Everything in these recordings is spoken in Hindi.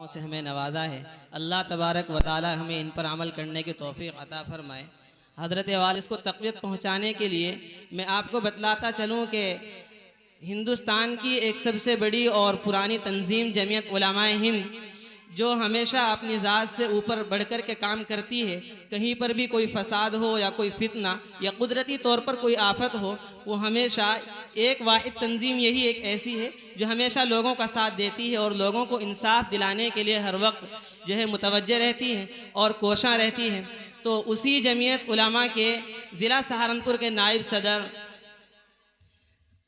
से हमें नवाजा है। अल्लाह तबारक व ताला हमें इन पर अमल करने की तौफीक अता फरमाए। हज़रत वालिद को तक़वियत पहुँचाने के लिए मैं आपको बतलाता चलूँ कि हिंदुस्तान की एक सबसे बड़ी और पुरानी तंजीम जमीयत उलमाए हिंद, जो हमेशा अपनी ज़ात से ऊपर बढ़कर के काम करती है, कहीं पर भी कोई फसाद हो या कोई फितना या कुदरती तौर पर कोई आफत हो, वो हमेशा एक वाहिद तंजीम यही एक ऐसी है जो हमेशा लोगों का साथ देती है और लोगों को इंसाफ दिलाने के लिए हर वक्त जो है मुतवज्जह रहती है और कोशां रहती है। तो उसी जमीयत उलमा के ज़िला सहारनपुर के नायब सदर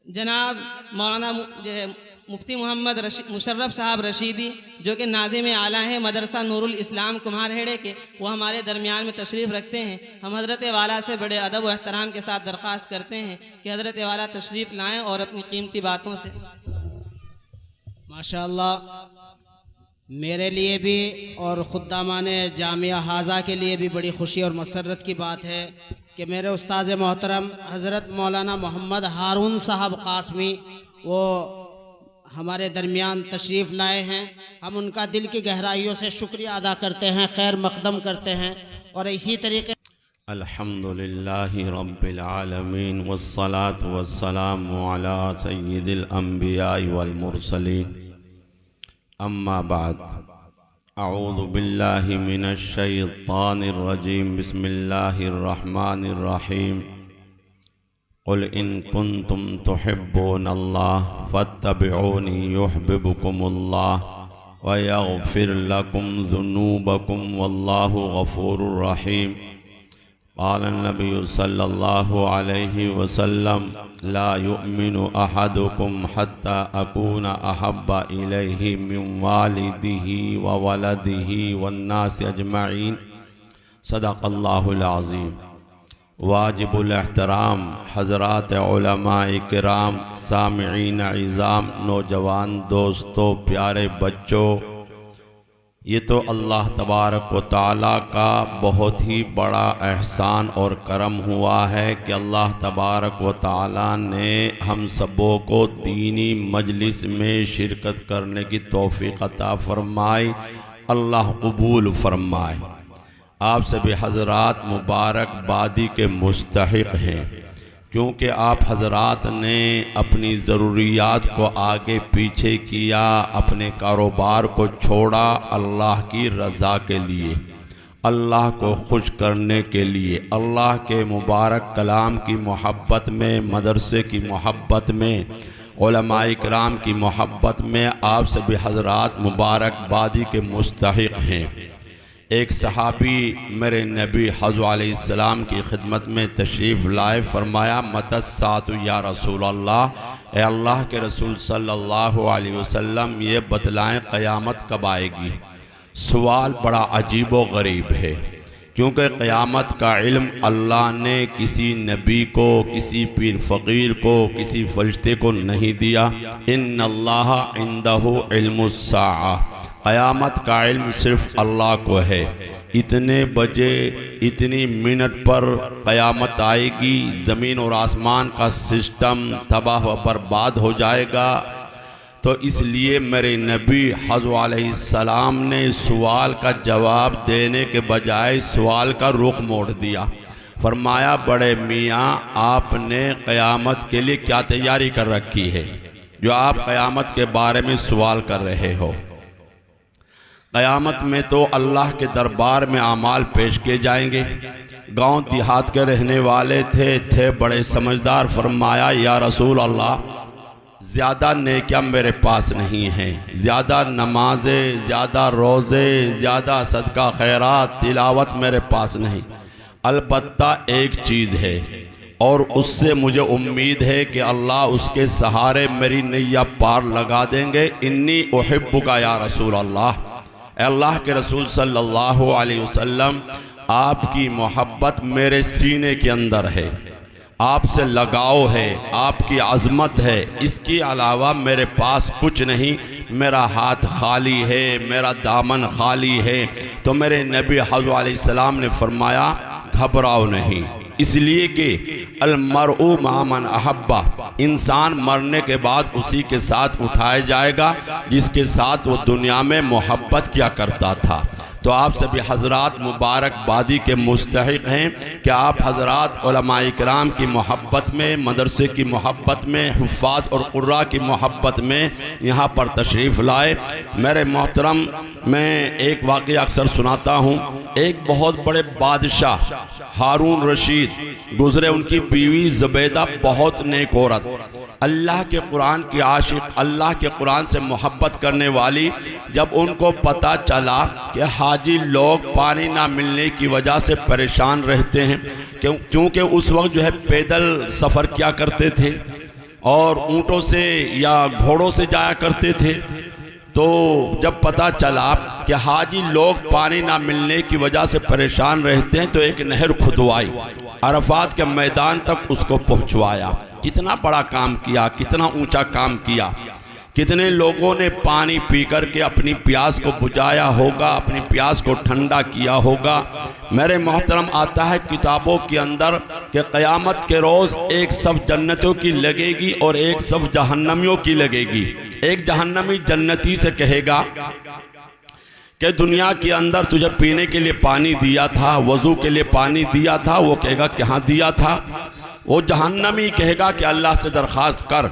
जनाब मौलाना जो है मुफ्ती मोहम्मद मुशर्रफ साहब रशीदी, जो कि नाज़िम आला हैं मदरसा नूरुल इस्लाम कुम्हारहेड़े के, वो हमारे दरमियान में तशरीफ़ रखते हैं। हम हज़रत वाला से बड़े अदब व एहतराम के साथ दरख्वास्त करते हैं कि हज़रत वाला तशरीफ़ लाएँ और अपनी कीमती बातों से। माशाअल्लाह, मेरे लिए भी और खुद्दामाने जामिया हाजा के लिए भी बड़ी खुशी और मसरत की बात है कि मेरे उस्ताद मोहतरम हज़रत मौलाना मोहम्मद हारून साहब कासमी वो हमारे दरमियान तशरीफ़ लाए हैं। हम उनका दिल की गहराइयों से शुक्रिया अदा करते हैं, खैर मकदम करते हैं। और इसी तरीके अल्हम्दुलिल्लाहि रब्बिल आलमीन वस्सलातु वस्सलामु अला सय्यिदिल अंबियाइ वल मुरसलीन, अम्मा बाद, अऊज़ु बिल्लाहि मिनश शैतानिर रजीम, बिस्मिल्लाहिर रहमानिर रहीम। क़ुल इन कुन्तुम तुहिब्बूनल्लाह फत्तबिऊनी युहब्बिबुकुमुल्लाह व यग़फिर लकुम ज़ुनूबकुम वल्लाहु गफ़ूरुर रहीम। क़ाल नबी सल्लल्लाहु अलैहि वसल्लम ला युमिनु अहदुकुम हत्ता अकूना अहब्बा इलैहि मिन वालिदिही व वलदिही वन्नासि अजमईन। सदक़ल्लाहुल अज़ीम। वाजिबुल एहतराम हज़रात उलमाए किराम, सामिईन इज़ाम, नौजवान दोस्तों, प्यारे बच्चों, ये तो अल्लाह तबारक व तआला का बहुत ही बड़ा एहसान और करम हुआ है कि अल्लाह तबारक व तआला ने हम सबों को दीनी मजलिस में शिरकत करने की तौफीक अता फरमाई। अल्लाह कबूल फरमाए। आप सभी हज़रात मुबारकबादी के मुस्तहिक़ हैं, क्योंकि आप हज़रात ने अपनी ज़रूरियात को आगे पीछे किया, अपने कारोबार को छोड़ा अल्लाह की रज़ा के लिए, अल्लाह को खुश करने के लिए, अल्लाह के मुबारक कलाम की मोहब्बत में, मदरसे की मोहब्बत में, उलमाए किराम की मोहब्बत में आप सभी हज़रात मुबारकबादी के मुस्तहिक़ हैं। एक सहाबी मेरे नबी हज़रत अलैहिस्सलाम की खिदमत में तशरीफ़ लाए, फरमाया मतस्सातु या रसूल अल्लाह, ए अल्लाह के रसूल सल्लल्लाहु अलैहि वसल्लम ये बतलाएं क़यामत कब आएगी। सवाल बड़ा अजीब व गरीब है, क्योंकि क़यामत का इल्म अल्लाह ने किसी नबी को, किसी पीर फ़कीर को, किसी फरिश्ते को नहीं दिया। इन्नल्लाह इंदहु इल्मुस्साअ, क़यामत का इल्म सिर्फ़ अल्लाह को है। इतने बजे इतनी मिनट पर क़यामत आएगी, ज़मीन और आसमान का सिस्टम तबाह व बर्बाद हो जाएगा। तो इसलिए मेरे नबी हज़रत अलैहिस्सलाम ने सवाल का जवाब देने के बजाय सवाल का रुख मोड़ दिया। फरमाया बड़े मियाँ, आपने क़यामत के लिए क्या तैयारी कर रखी है जो आप क़यामत के बारे में सवाल कर रहे हो। क़यामत में तो अल्लाह के दरबार में आमाल पेश किए जाएंगे। गांव देहात के रहने वाले थे बड़े समझदार। फरमाया या रसूल अल्लाह, ज़्यादा नेकियां मेरे पास नहीं हैं, ज़्यादा नमाज़ें, ज़्यादा रोज़े, ज़्यादा सदका खैरात तिलावत मेरे पास नहीं। अलबत्ता एक चीज़ है और उससे मुझे उम्मीद है कि अल्लाह उसके सहारे मेरी नैया पार लगा देंगे। इन्नी उहिब्बुका या रसूल अल्लाह, अल्लाह के रसूल सल्लल्लाहु अलैहि वसल्लम, आपकी मोहब्बत मेरे सीने के अंदर है, आपसे लगाव है, आपकी अज़मत है, इसके अलावा मेरे पास कुछ नहीं। मेरा हाथ खाली है, मेरा दामन खाली है। तो मेरे नबी हज़रत अलैहिस्सलाम ने फरमाया घबराओ नहीं, इसलिए कि अलमरउ मा मन अहब्बा, इंसान मरने के बाद उसी के साथ उठाया जाएगा जिसके साथ वो दुनिया में मोहब्बत किया करता था। तो आप सभी हजरात मुबारकबादी के मुस्तहिक हैं कि आप हजरात उलमाए किराम की मोहब्बत में, मदरसे की मोहब्बत में, हुफ़ाज़ और क़ुर्रा की मोहब्बत में यहाँ पर तशरीफ़ लाए। मेरे मोहतरम, मैं एक वाक़या अक्सर सुनाता हूँ। एक बहुत बड़े बादशाह हारून रशीद गुज़रे, उनकी बीवी ज़ुबैदा बहुत नेक औरत, अल्लाह के कुरान की आशिक, अल्लाह के कुरान से मोहब्बत करने वाली। जब उनको पता चला कि हाजी लोग पानी ना मिलने की वजह से परेशान रहते हैं, क्योंकि उस वक्त जो है पैदल सफ़र किया करते थे और ऊँटों से या घोड़ों से जाया करते थे, तो जब पता चला कि हाजी लोग पानी ना मिलने की वजह से परेशान रहते हैं, तो एक नहर खुदवाई, अरफात के मैदान तक उसको पहुँचवाया। कितना बड़ा काम किया, कितना ऊंचा काम किया। कितने लोगों ने पानी पी कर के अपनी प्यास को बुझाया होगा, अपनी प्यास को ठंडा किया होगा। मेरे मोहतरम, आता है किताबों के अंदर कि क़यामत के रोज़ एक सफ़ जन्नतियों की लगेगी और एक सफ़ जहन्नमियों की लगेगी। एक जहन्नमी जन्नती से कहेगा कि दुनिया के अंदर तुझे पीने के लिए पानी दिया था, वज़ू के लिए पानी दिया था। वो कहेगा कहाँ दिया था? वो जहन्नमी कहेगा कि अल्लाह से दरख्वास्त कर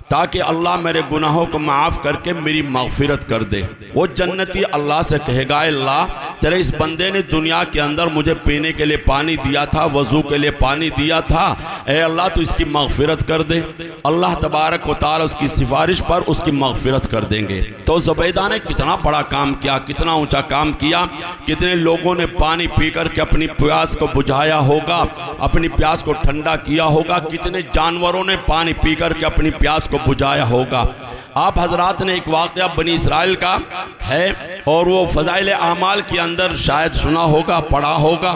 ताकि अल्लाह मेरे गुनाहों को माफ़ करके मेरी मग़फ़िरत कर दे। वो जन्नती अल्लाह से कहेगा, अल्लाह तेरे इस बंदे ने दुनिया के अंदर मुझे पीने के लिए पानी दिया था, वज़ू के लिए पानी दिया था, ए अल्लाह तो इसकी मग़फ़िरत कर दे। अल्लाह तबारक व तआला उसकी सिफारिश पर उसकी मग़फ़िरत कर देंगे। तो ज़ुबैदा ने कितना बड़ा काम किया, कितना ऊँचा काम किया। कितने लोगों ने पानी पी कर के अपनी प्यास को बुझाया होगा, अपनी प्यास को ठंडा किया होगा। कितने जानवरों ने पानी पी कर के अपनी प्यास को बुझाया होगा। आप हजरात ने एक वाक़या बनी इसराइल का है और वो फ़ज़ाइल आमाल के अंदर शायद सुना होगा, पढ़ा होगा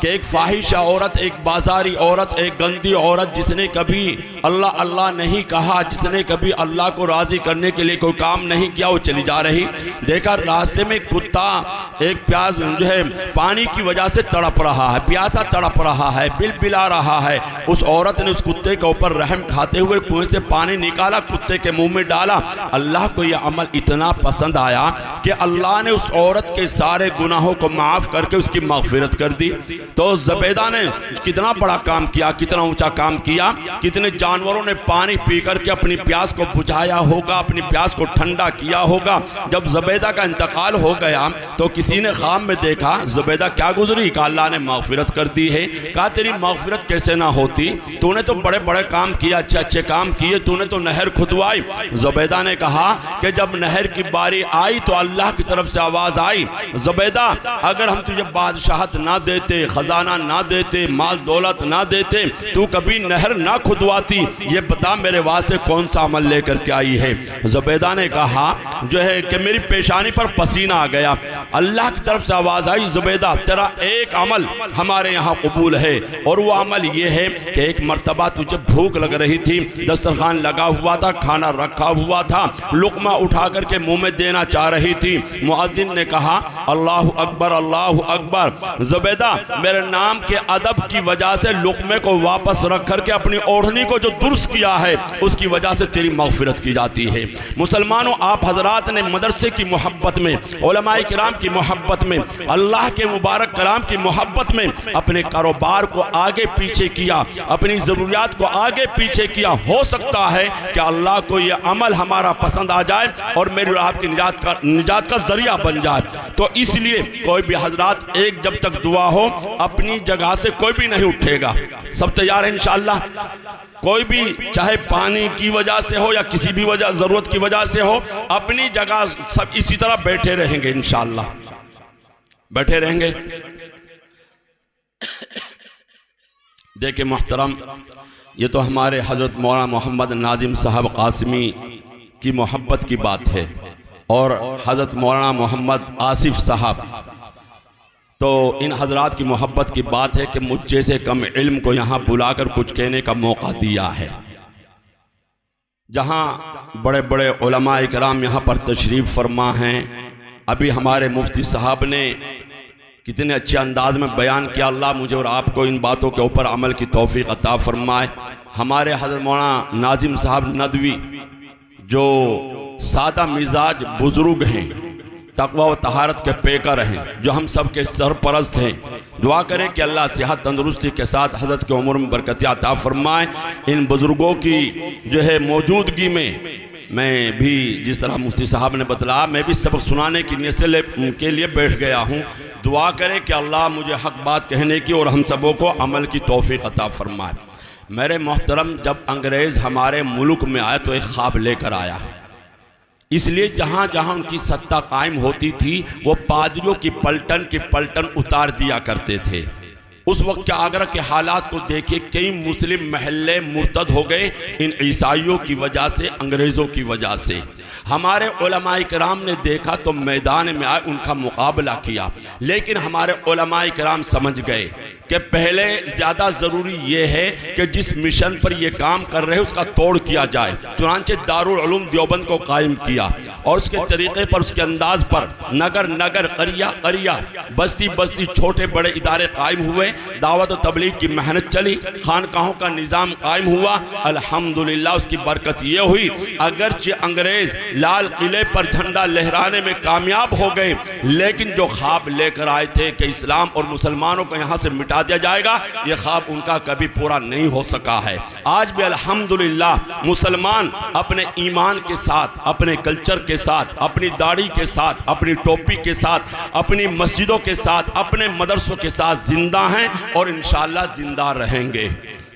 कि एक फाहिशा औरत, एक बाजारी औरत, एक गंदी औरत जिसने कभी अल्लाह अल्लाह नहीं कहा, जिसने कभी अल्लाह को राज़ी करने के लिए कोई काम नहीं किया, वो चली जा रही। देखा रास्ते में कुत्ता एक प्यास जो है पानी की वजह से तड़प रहा है, प्यासा तड़प रहा है, बिलबिला रहा है। उस औरत ने उस कुत्ते के ऊपर रहम खाते हुए कुएं से पानी निकाला, कुत्ते के मुंह में डाला। अल्लाह को यह अमल इतना पसंद आया कि अल्लाह ने उस औरत के सारे गुनाहों को माफ़ करके उसकी मग़फ़िरत कर दी। तो ज़ुबैदा ने कितना बड़ा काम किया, कितना ऊंचा काम किया। कितने जानवरों ने पानी पी करके अपनी प्यास को बुझाया होगा, अपनी प्यास को ठंडा किया होगा। जब ज़ुबैदा का इंतकाल हो गया तो किसी ने ख्वाब में देखा, ज़ुबैदा क्या गुजरी? कहा अल्लाह ने मग़फ़िरत कर दी है। कहा तेरी मग़फ़िरत कैसे ना होती, तूने तो बड़े बड़े काम किए, अच्छे अच्छे काम किए, तूने तो नहर खुदवाई। ज़ुबैदा ने कहा कि जब नहर की बारी आई तो अल्लाह की तरफ से आवाज़ आई, ज़ुबैदा अगर हम तुझे बादशाहत ना देते, खजाना ना देते, माल दौलत ना देते, तू कभी नहर ना खुदवाती। ये बता मेरे वास्ते कौन सा अमल लेकर के आई है? ज़ुबैदा ने कहा जो है कि मेरी पेशानी पर पसीना आ गया। अल्लाह की तरफ से आवाज़ आई, ज़ुबैदा तेरा एक अमल हमारे यहाँ कबूल है और वो अमल ये है कि एक मर्तबा तुझे भूख लग रही थी, दस्तरखान लगा हुआ था, खाना रखा हुआ था, लुक़मा उठा करके मुँह में देना चाह रही थी। मुअद्दिन ने कहा अल्लाहु अकबर, अल्लाहु अकबर। ज़ुबैदा मेरे नाम के अदब की वजह से लुक़मे को वापस रख करके अपनी ओढ़नी को जो दुरुस्त किया है उसकी वजह से तेरी मग़फ़िरत की जाती है। मुसलमानों, आप हजरात ने मदरसे की मोहब्बत में, उलमाए किराम की मोहब्बत में, अल्लाह के मुबारक कलाम की मोहब्बत में अपने कारोबार को आगे पीछे किया, अपनी ज़रूरियात को आगे पीछे किया। हो सकता है कि अल्लाह को ये अमल हमारा पसंद आ जाए और मेरी और आपकी निजात का ज़रिया बन जाए। तो इसलिए कोई भी हजरात, एक जब तक दुआ हो अपनी जगह से कोई भी नहीं उठेगा। सब तैयार है इंशाअल्लाह? कोई भी चाहे पानी की वजह से हो या किसी भी वजह, ज़रूरत की वजह से हो, अपनी जगह सब इसी तरह बैठे रहेंगे इंशाअल्लाह, बैठे रहेंगे। देखिए मोहतरम, ये तो हमारे हज़रत मौलाना मोहम्मद नाजिम साहब कासिमी की मोहब्बत की बात है और हज़रत मौलाना मोहम्मद आसिफ साहब, तो इन हजरात की मोहब्बत की बात है कि मुझ जैसे कम इल्म को यहाँ बुलाकर कुछ कहने का मौका दिया है। जहाँ बड़े बड़े उलमाए किराम यहाँ पर तशरीफ़ फरमा हैं। अभी हमारे मुफ्ती साहब ने कितने अच्छे अंदाज में बयान किया। अल्लाह मुझे और आपको इन बातों के ऊपर अमल की तौफीक अता फरमाए। हमारे हज़रत मौलाना नाजिम साहब नदवी जो सादा मिजाज बुजुर्ग हैं, तकवा व तहारत के पेकर हैं, जो हम सब के सरपरस्त हैं, दुआ करें कि अल्लाह सेहत तंदुरुस्ती के साथ हज़रत के उम्र में बरकत अता फरमाए। इन बुज़ुर्गों की जो है मौजूदगी में मैं भी जिस तरह मुफ्ती साहब ने बतलाया, मैं भी सबक सुनाने की नीयत से के लिए बैठ गया हूँ। दुआ करें कि अल्लाह मुझे हक बात कहने की और हम सबों को अमल की तौफीक अता फरमाए। मेरे मोहतरम, जब अंग्रेज़ हमारे मुल्क में आए तो एक ख्वाब लेकर आया। इसलिए जहाँ जहाँ उनकी सत्ता कायम होती थी वो पादरियों की पलटन उतार दिया करते थे। उस वक्त के आगरा के हालात को देखिए, कई मुस्लिम महल्ले मुर्तद हो गए इन ईसाइयों की वजह से, अंग्रेज़ों की वजह से। हमारे उलमाए किराम ने देखा तो मैदान में आए, उनका मुकाबला किया। लेकिन हमारे उलमाए किराम समझ गए कि पहले ज़्यादा ज़रूरी ये है कि जिस मिशन पर ये काम कर रहे हैं उसका तोड़ किया जाए। चुनांचे दारुल उलूम देवबंद को कायम किया और उसके तरीक़े पर, उसके अंदाज पर नगर नगर, करिया करिया, बस्ती बस्ती छोटे बड़े इदारे कायम हुए। दावत और तबलीग की मेहनत चली, खानकाहों का निज़ाम कायम हुआ। अल्हम्दुलिल्लाह उसकी बरकत ये हुई, अगरचे अंग्रेज़ लाल किले पर झंडा लहराने में कामयाब हो गए, लेकिन जो ख्वाब लेकर आए थे कि इस्लाम और मुसलमानों को यहाँ से मिटा दिया जाएगा, ये ख्वाब उनका कभी पूरा नहीं हो सका है। आज भी अल्हम्दुलिल्लाह मुसलमान अपने ईमान के साथ, अपने कल्चर के साथ, अपनी दाढ़ी के साथ, अपनी टोपी के साथ, अपनी मस्जिदों के साथ, अपने मदरसों के साथ जिंदा हैं और इंशाअल्लाह जिंदा रहेंगे।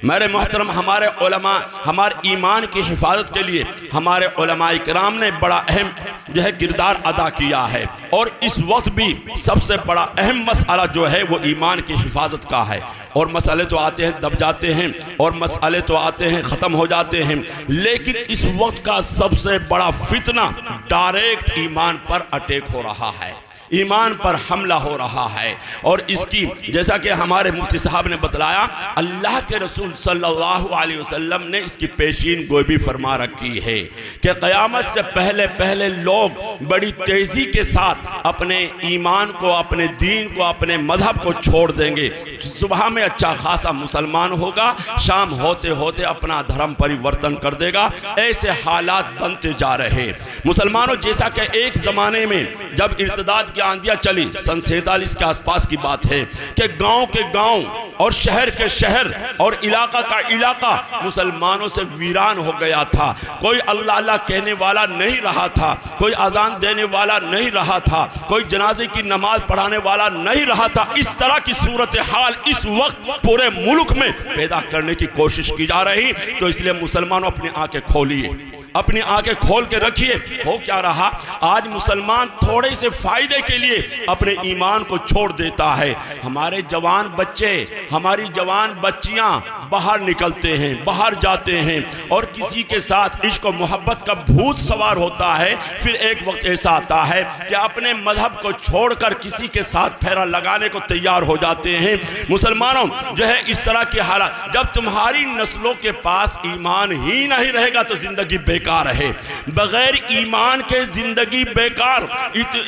मेरे मोहतरम, हमारे उलमा हमारे ईमान की हिफाजत के लिए हमारे उलमाए किराम ने बड़ा अहम जो है किरदार अदा किया है। और इस वक्त भी सबसे बड़ा अहम मसला जो है वो ईमान की हिफाजत का है। और मसले तो आते हैं दब जाते हैं, और मसले तो आते हैं ख़त्म हो जाते हैं, लेकिन इस वक्त का सबसे बड़ा फितना डायरेक्ट ईमान पर अटैक हो रहा है, ईमान पर हमला हो रहा है। और इसकी जैसा कि हमारे मुफ्ती साहब ने बतलाया, अल्लाह के रसूल सल्लल्लाहु अलैहि वसल्लम ने इसकी पेशीन गोई भी फरमा रखी है कि क़यामत से पहले पहले लोग बड़ी तेज़ी के साथ अपने ईमान को, अपने दीन को, अपने मजहब को छोड़ देंगे। सुबह में अच्छा खासा मुसलमान होगा, शाम होते होते अपना धर्म परिवर्तन कर देगा। ऐसे हालात बनते जा रहे मुसलमानों। जैसा कि एक ज़माने में जब इर्तिदाद की आंधियां चली, सन 47 के आसपास की बात है, कि गांव के गांव और शहर के शहर और इलाका का इलाका मुसलमानों से वीरान हो गया था। कोई अल्लाह अल्लाह कहने वाला नहीं रहा था, कोई अजान देने वाला नहीं रहा था, कोई जनाजे की नमाज पढ़ाने वाला नहीं रहा था। इस तरह की सूरत हाल इस वक्त पूरे मुल्क में पैदा करने की कोशिश की जा रही। तो इसलिए मुसलमानों अपनी आंखें खोलिए, अपनी आंखें खोल के रखिए। हो क्या रहा, आज मुसलमान थोड़े से फायदे के लिए अपने ईमान को छोड़ देता है। हमारे जवान बच्चे, हमारी जवान बच्चियां बाहर निकलते हैं, बाहर जाते हैं और किसी के साथ इश्क और मोहब्बत का भूत सवार होता है। फिर एक वक्त ऐसा आता है कि अपने मजहब को छोड़कर किसी के साथ फेरा लगाने को तैयार हो जाते हैं। मुसलमानों जो है इस तरह की हालत, जब तुम्हारी नस्लों के पास ईमान ही नहीं रहेगा तो जिंदगी बेकार है। बगैर ईमान के जिंदगी बेकार।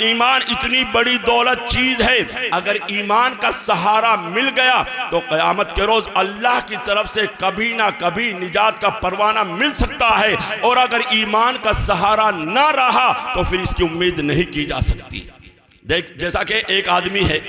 ईमान इतनी बड़ी दौलत चीज है, अगर ईमान का सहारा मिल गया तो क़यामत के रोज अल्लाह की तरफ से कभी ना कभी निजात का परवाना मिल सकता है। और अगर ईमान का सहारा ना रहा तो फिर इसकी उम्मीद नहीं की जा सकती। देख, जैसा कि एक आदमी है,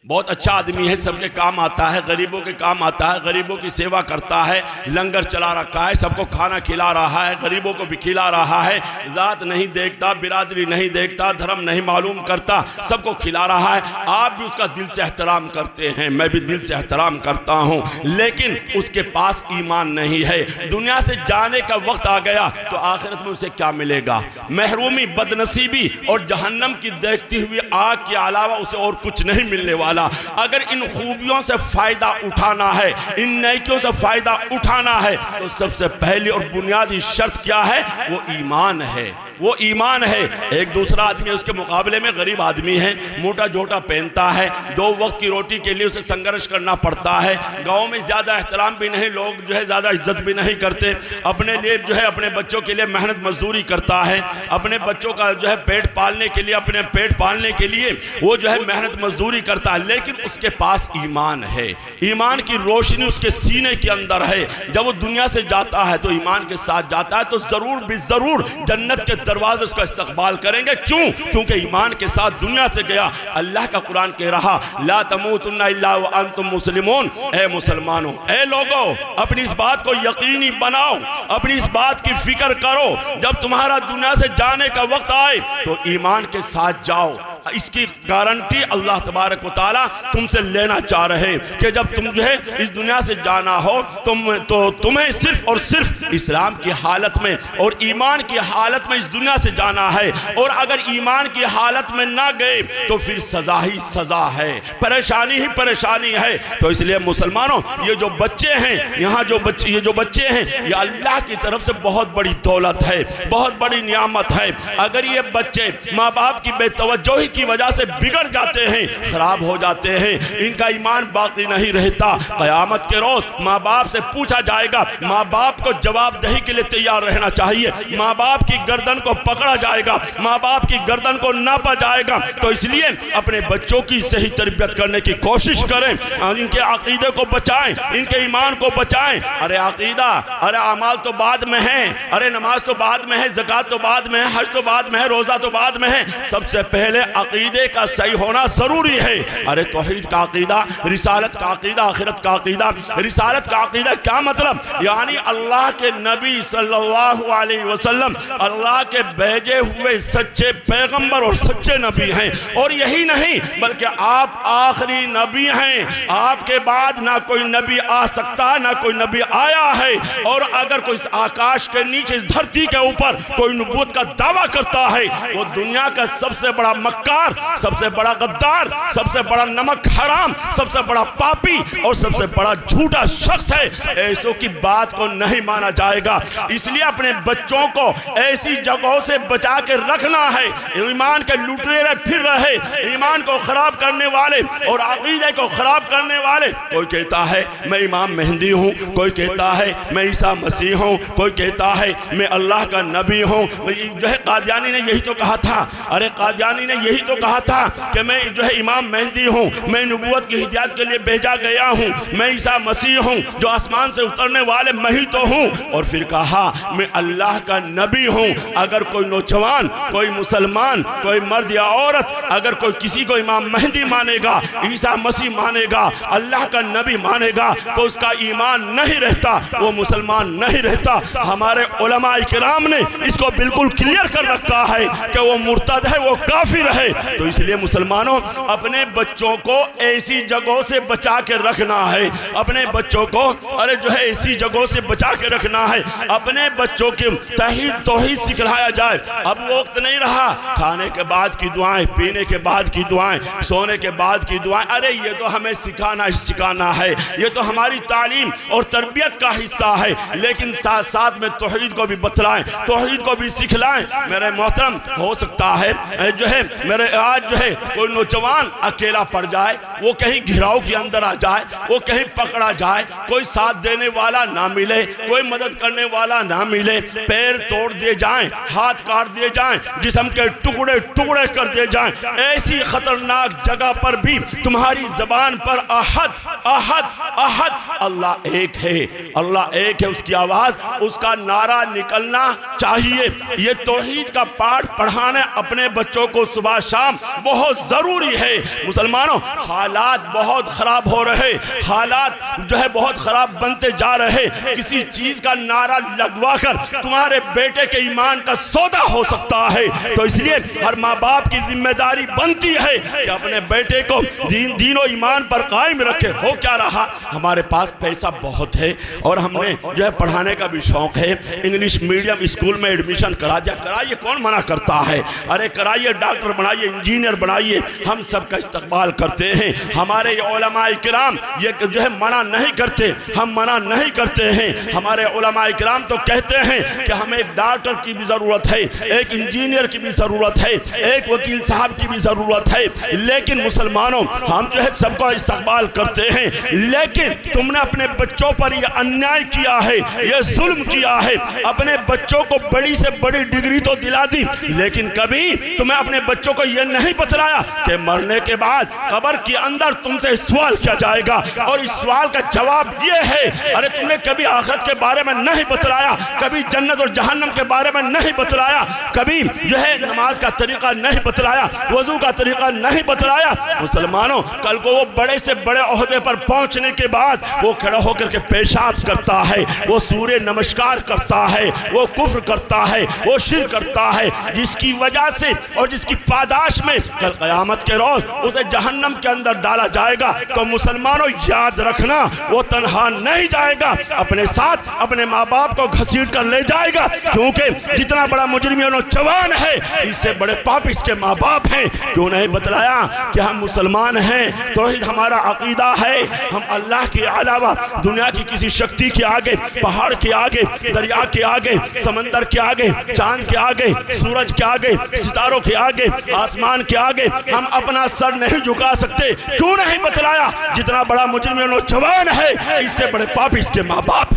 बहुत अच्छा आदमी है, सबके काम आता है, गरीबों के काम आता है, गरीबों की सेवा करता है, लंगर चला रखा है, सबको खाना खिला रहा है, गरीबों को भी खिला रहा है, ज़ात नहीं देखता, बिरादरी नहीं देखता, धर्म नहीं मालूम करता, सबको खिला रहा है। आप भी उसका दिल से एहतराम करते हैं, मैं भी दिल से एहतराम करता हूँ, लेकिन उसके पास ईमान नहीं है। दुनिया से जाने का वक्त आ गया तो आखिरत में उसे क्या मिलेगा? महरूमी, बदनसीबी और जहन्नम की देखती हुई आग के अलावा उसे और कुछ नहीं मिलने वाला वाला। अगर इन खूबियों से फ़ायदा उठाना है, इन नेकियों से फ़ायदा उठाना है, तो सबसे पहली और बुनियादी शर्त क्या है? वो ईमान है, वो ईमान है। एक दूसरा आदमी उसके मुकाबले में गरीब आदमी है, मोटा जोटा पहनता है, 2 वक्त की रोटी के लिए उसे संघर्ष करना पड़ता है। गांव में ज़्यादा एहतराम भी नहीं, लोग जो है ज़्यादा इज्जत भी नहीं करते। अपने लिए जो है अपने बच्चों के लिए मेहनत मजदूरी करता है, अपने बच्चों का जो है पेट पालने के लिए, अपने पेट पालने के लिए वो जो है मेहनत मजदूरी करता है, लेकिन उसके पास ईमान है। ईमान की रोशनी उसके सीने के अंदर है। जब वो दुनिया से जाता है तो ईमान के साथ जाता है, तो ज़रूर भी ज़रूर जन्नत के दरवाजे उसका इस्तकबाल करेंगे। क्यों? क्योंकि ईमान के साथ दुनिया से गया। अल्लाह का कुरान कह रहा, ला तमूतुन्ना इल्ला व अंतुम मुस्लिमून। ए मुसलमानों, ए लोगों, अपनी इस बात को यकीनी बनाओ, अपनी इस बात की फिक्र करो, जब तुम्हारा दुनिया से जाने का वक्त आए तो ईमान के साथ जाओ। इसकी गारंटी अल्लाह तबारक व तआला तुमसे लेना चाह रहे कि जब तुम जो है इस दुनिया से जाना हो तो तुम्हें सिर्फ और सिर्फ इस्लाम की हालत में और ईमान की हालत में इस दुनिया से जाना है। और अगर ईमान की हालत में ना गए तो फिर सजा ही सजा है, परेशानी ही परेशानी है। तो इसलिए मुसलमानों, ये जो बच्चे हैं, यहाँ ये जो बच्चे हैं, ये अल्लाह की तरफ से बहुत बड़ी दौलत है, बहुत बड़ी नियामत है। अगर ये बच्चे माँ बाप की बेतवज्जोही की वजह से बिगड़ जाते हैं, खराब हो जाते हैं, इनका ईमान बाकी नहीं रहता, क़यामत के रोज माँ बाप से पूछा जाएगा। माँ बाप को जवाबदेही के लिए तैयार रहना चाहिए। माँ बाप की गर्दन को पकड़ा जाएगा, माँ बाप की गर्दन को नापा जाएगा। तो इसलिए अपने बच्चों की सही तरबियत करने की कोशिश करें, इनके अकीदे को बचाएं, इनके ईमान को बचाएं। अरे अकीदा, अरे अमाल तो बाद में है, अरे नमाज तो बाद में है, ज़कात तो बाद में है, हज तो बाद में है, रोज़ा तो बाद में है। सबसे पहले अकीदे का सही होना ज़रूरी है। अरे तौहीद का अकीदा, रिसालत का अकीदा, आखिरत का अकीदा। रिसालत का अकीदा क्या मतलब? यानी अल्लाह के नबी सल्लल्लाहु अलैहि वसल्लम अल्लाह के भेजे हुए सच्चे पैगंबर और सच्चे नबी हैं। और यही नहीं बल्कि आप आखिरी नबी हैं, आपके बाद ना कोई नबी आ सकता, ना कोई नबी आया है। और अगर कोई इस आकाश के नीचे, इस धरती के ऊपर कोई नबूवत का दावा करता है, वो दुनिया का सबसे बड़ा मक्कार, सबसे बड़ा गद्दार, सबसे बड़ा नमक हराम, सबसे बड़ा पापी और सबसे बड़ा झूठा शख्स है। ऐसों की बात को नहीं माना जाएगा। इसलिए अपने बच्चों को ऐसी जगहों से बचा के रखना है। ईमान के लुटेरे फिर रहे, ईमान को खराब करने वाले और अकीदे को खराब करने वाले। कोई कहता है मैं इमाम मेहंदी हूँ, कोई कहता है मैं ईसा मसीह हूँ, कोई कहता है मैं अल्लाह का नबी हूँ। जो है कादियानी ने यही तो कहा था, अरे कादियानी ने यही तो कहा था कि मैं जो है इमाम मेहंदी हूँ, मैं नबूवत की हिदायत के लिए भेजा गया हूँ, मैं ईसा मसीह हूँ, जो आसमान से उतरने वाले मैं ही तो हूँ। और फिर कहा मैं अल्लाह का नबी हूँ। अगर कोई नौजवान, कोई मुसलमान, कोई मर्द या औरत अगर कोई किसी को इमाम मेहंदी मानेगा, ईसा मसीह मानेगा, अल्लाह का नबी मानेगा, तो उसका ईमान नहीं रहता, वो मुसलमान नहीं रहता। हमारे उलमा इकराम ने इसको बिल्कुल क्लियर कर रखा है कि वो मुर्तद है, वो काफिर है। तो इसलिए मुसलमानों, अपने बच्चों को ऐसी जगहों से बचा के रखना है। अपने बच्चों को अरे जो है ऐसी जगहों से बचा के रखना है। अपने बच्चों के तौहीद सिखलाया जाए। अब वक्त नहीं रहा खाने के बाद की दुआएं, पीने के बाद की दुआएं, सोने के बाद की दुआएं। अरे ये तो हमें सिखाना है, ये तो हमारी तालीम और तरबियत का हिस्सा है। लेकिन साथ साथ में तौहीद को भी बतलाएं, तौहीद को भी सिखलाएं। मेरे मोहतरम, हो सकता है जो है मेरे आज जो है कोई नौजवान अकेला पड़ जाए, वो कहीं घिराव के अंदर आ जाए, वो कहीं पकड़ा जाए, कोई साथ देने वाला ना मिले, कोई मदद करने वाला ना मिले, पैर तोड़ दिए जाएं, हाथ काट दिए जाएं, जिस्म के टुकड़े टुकड़े कर दिए जाएं। ऐसी खतरनाक जगह पर भी तुम्हारी जबान पर अहद अहद अहद, अल्लाह एक है, अल्लाह एक है, उसकी आवाज, उसका नारा निकलना चाहिए। ये तौहीद का पाठ पढ़ाने अपने बच्चों को सुबह शाम बहुत जरूरी है। मुसलमानों, हालात बहुत खराब हो रहे, हालात जो है बहुत खराब बनते जा रहे। किसी चीज का नारा लगवा कर तुम्हारे बेटे के ईमान का सौदा हो सकता है। तो इसलिए हर माँ बाप की जिम्मेदारी बनती है कि अपने बेटे को दीन और ईमान पर कायम रखे। हो क्या रहा, हमारे पास पैसा बहुत है और हमने जो है पढ़ाने का भी शौक़ है, इंग्लिश मीडियम स्कूल में एडमिशन करा दिया। कराइए, कौन मना करता है? अरे कराइए, डॉक्टर बनाइए, इंजीनियर बनाइए, हम सबका इस्तकबाल करते हैं। हमारे उलमाए किराम ये जो है मना नहीं करते, हम मना नहीं करते हैं। हमारे उलमाए किराम तो कहते हैं कि हमें एक डॉक्टर की भी ज़रूरत है, एक इंजीनियर की भी ज़रूरत है, एक वकील साहब की भी ज़रूरत है। लेकिन मुसलमानों, हम जो है सबका इस्तकबाल करते हैं, लेकिन तुमने अपने बच्चों पर यह अन्याय किया है, यह जुल्म किया है। अपने बच्चों को बड़ी से बड़ी डिग्री तो दिला दी, लेकिन कभी तुम्हें अपने बच्चों को यह नहीं बतलाया कि मरने के बाद कब्र के अंदर तुमसे सवाल किया जाएगा और इस सवाल का जवाब यह है। अरे तुमने कभी आखिरत के बारे में नहीं बतलाया, कभी जन्नत और जहन्नम के बारे में नहीं बतलाया, कभी जो है नमाज का तरीका नहीं बतलाया, वजू का तरीका नहीं बतलाया। मुसलमानों, कल को वो बड़े से बड़े ओहदे पर पहुंचने के बाद वो खड़ा होकर के पेशाब करता है, वो सूर्य नमस्कार करता है, वो कुफ्र करता है, वो शिर्क करता है, जिसकी वजह से और जिसकी पादाश में कल क़यामत के रोज उसे जहन्नम के अंदर डाला जाएगा। तो मुसलमानों, याद रखना, वो तन्हा नहीं जाएगा, अपने साथ अपने माँ बाप को घसीट कर ले जाएगा, क्योंकि जितना बड़ा मुजरिम नौजवान है, इससे बड़े पाप इसके माँ बाप हैं। क्यों नहीं बतलाया कि हम मुसलमान हैं, तौहीद हमारा अकीदा है, हम अल्लाह के अलावा दुनिया की किसी शक्ति के आगे, पहाड़ के आगे, दरिया के आगे, समंदर के आगे, चांद के आगे, सूरज के आगे, सितारों के आगे, आसमान के आगे हम अपना सर नहीं झुका सकते। क्यों नहीं बतलाया? जितना बड़ा मुजरिम नौजवान है, इससे बड़े पाप इसके माँ बाप।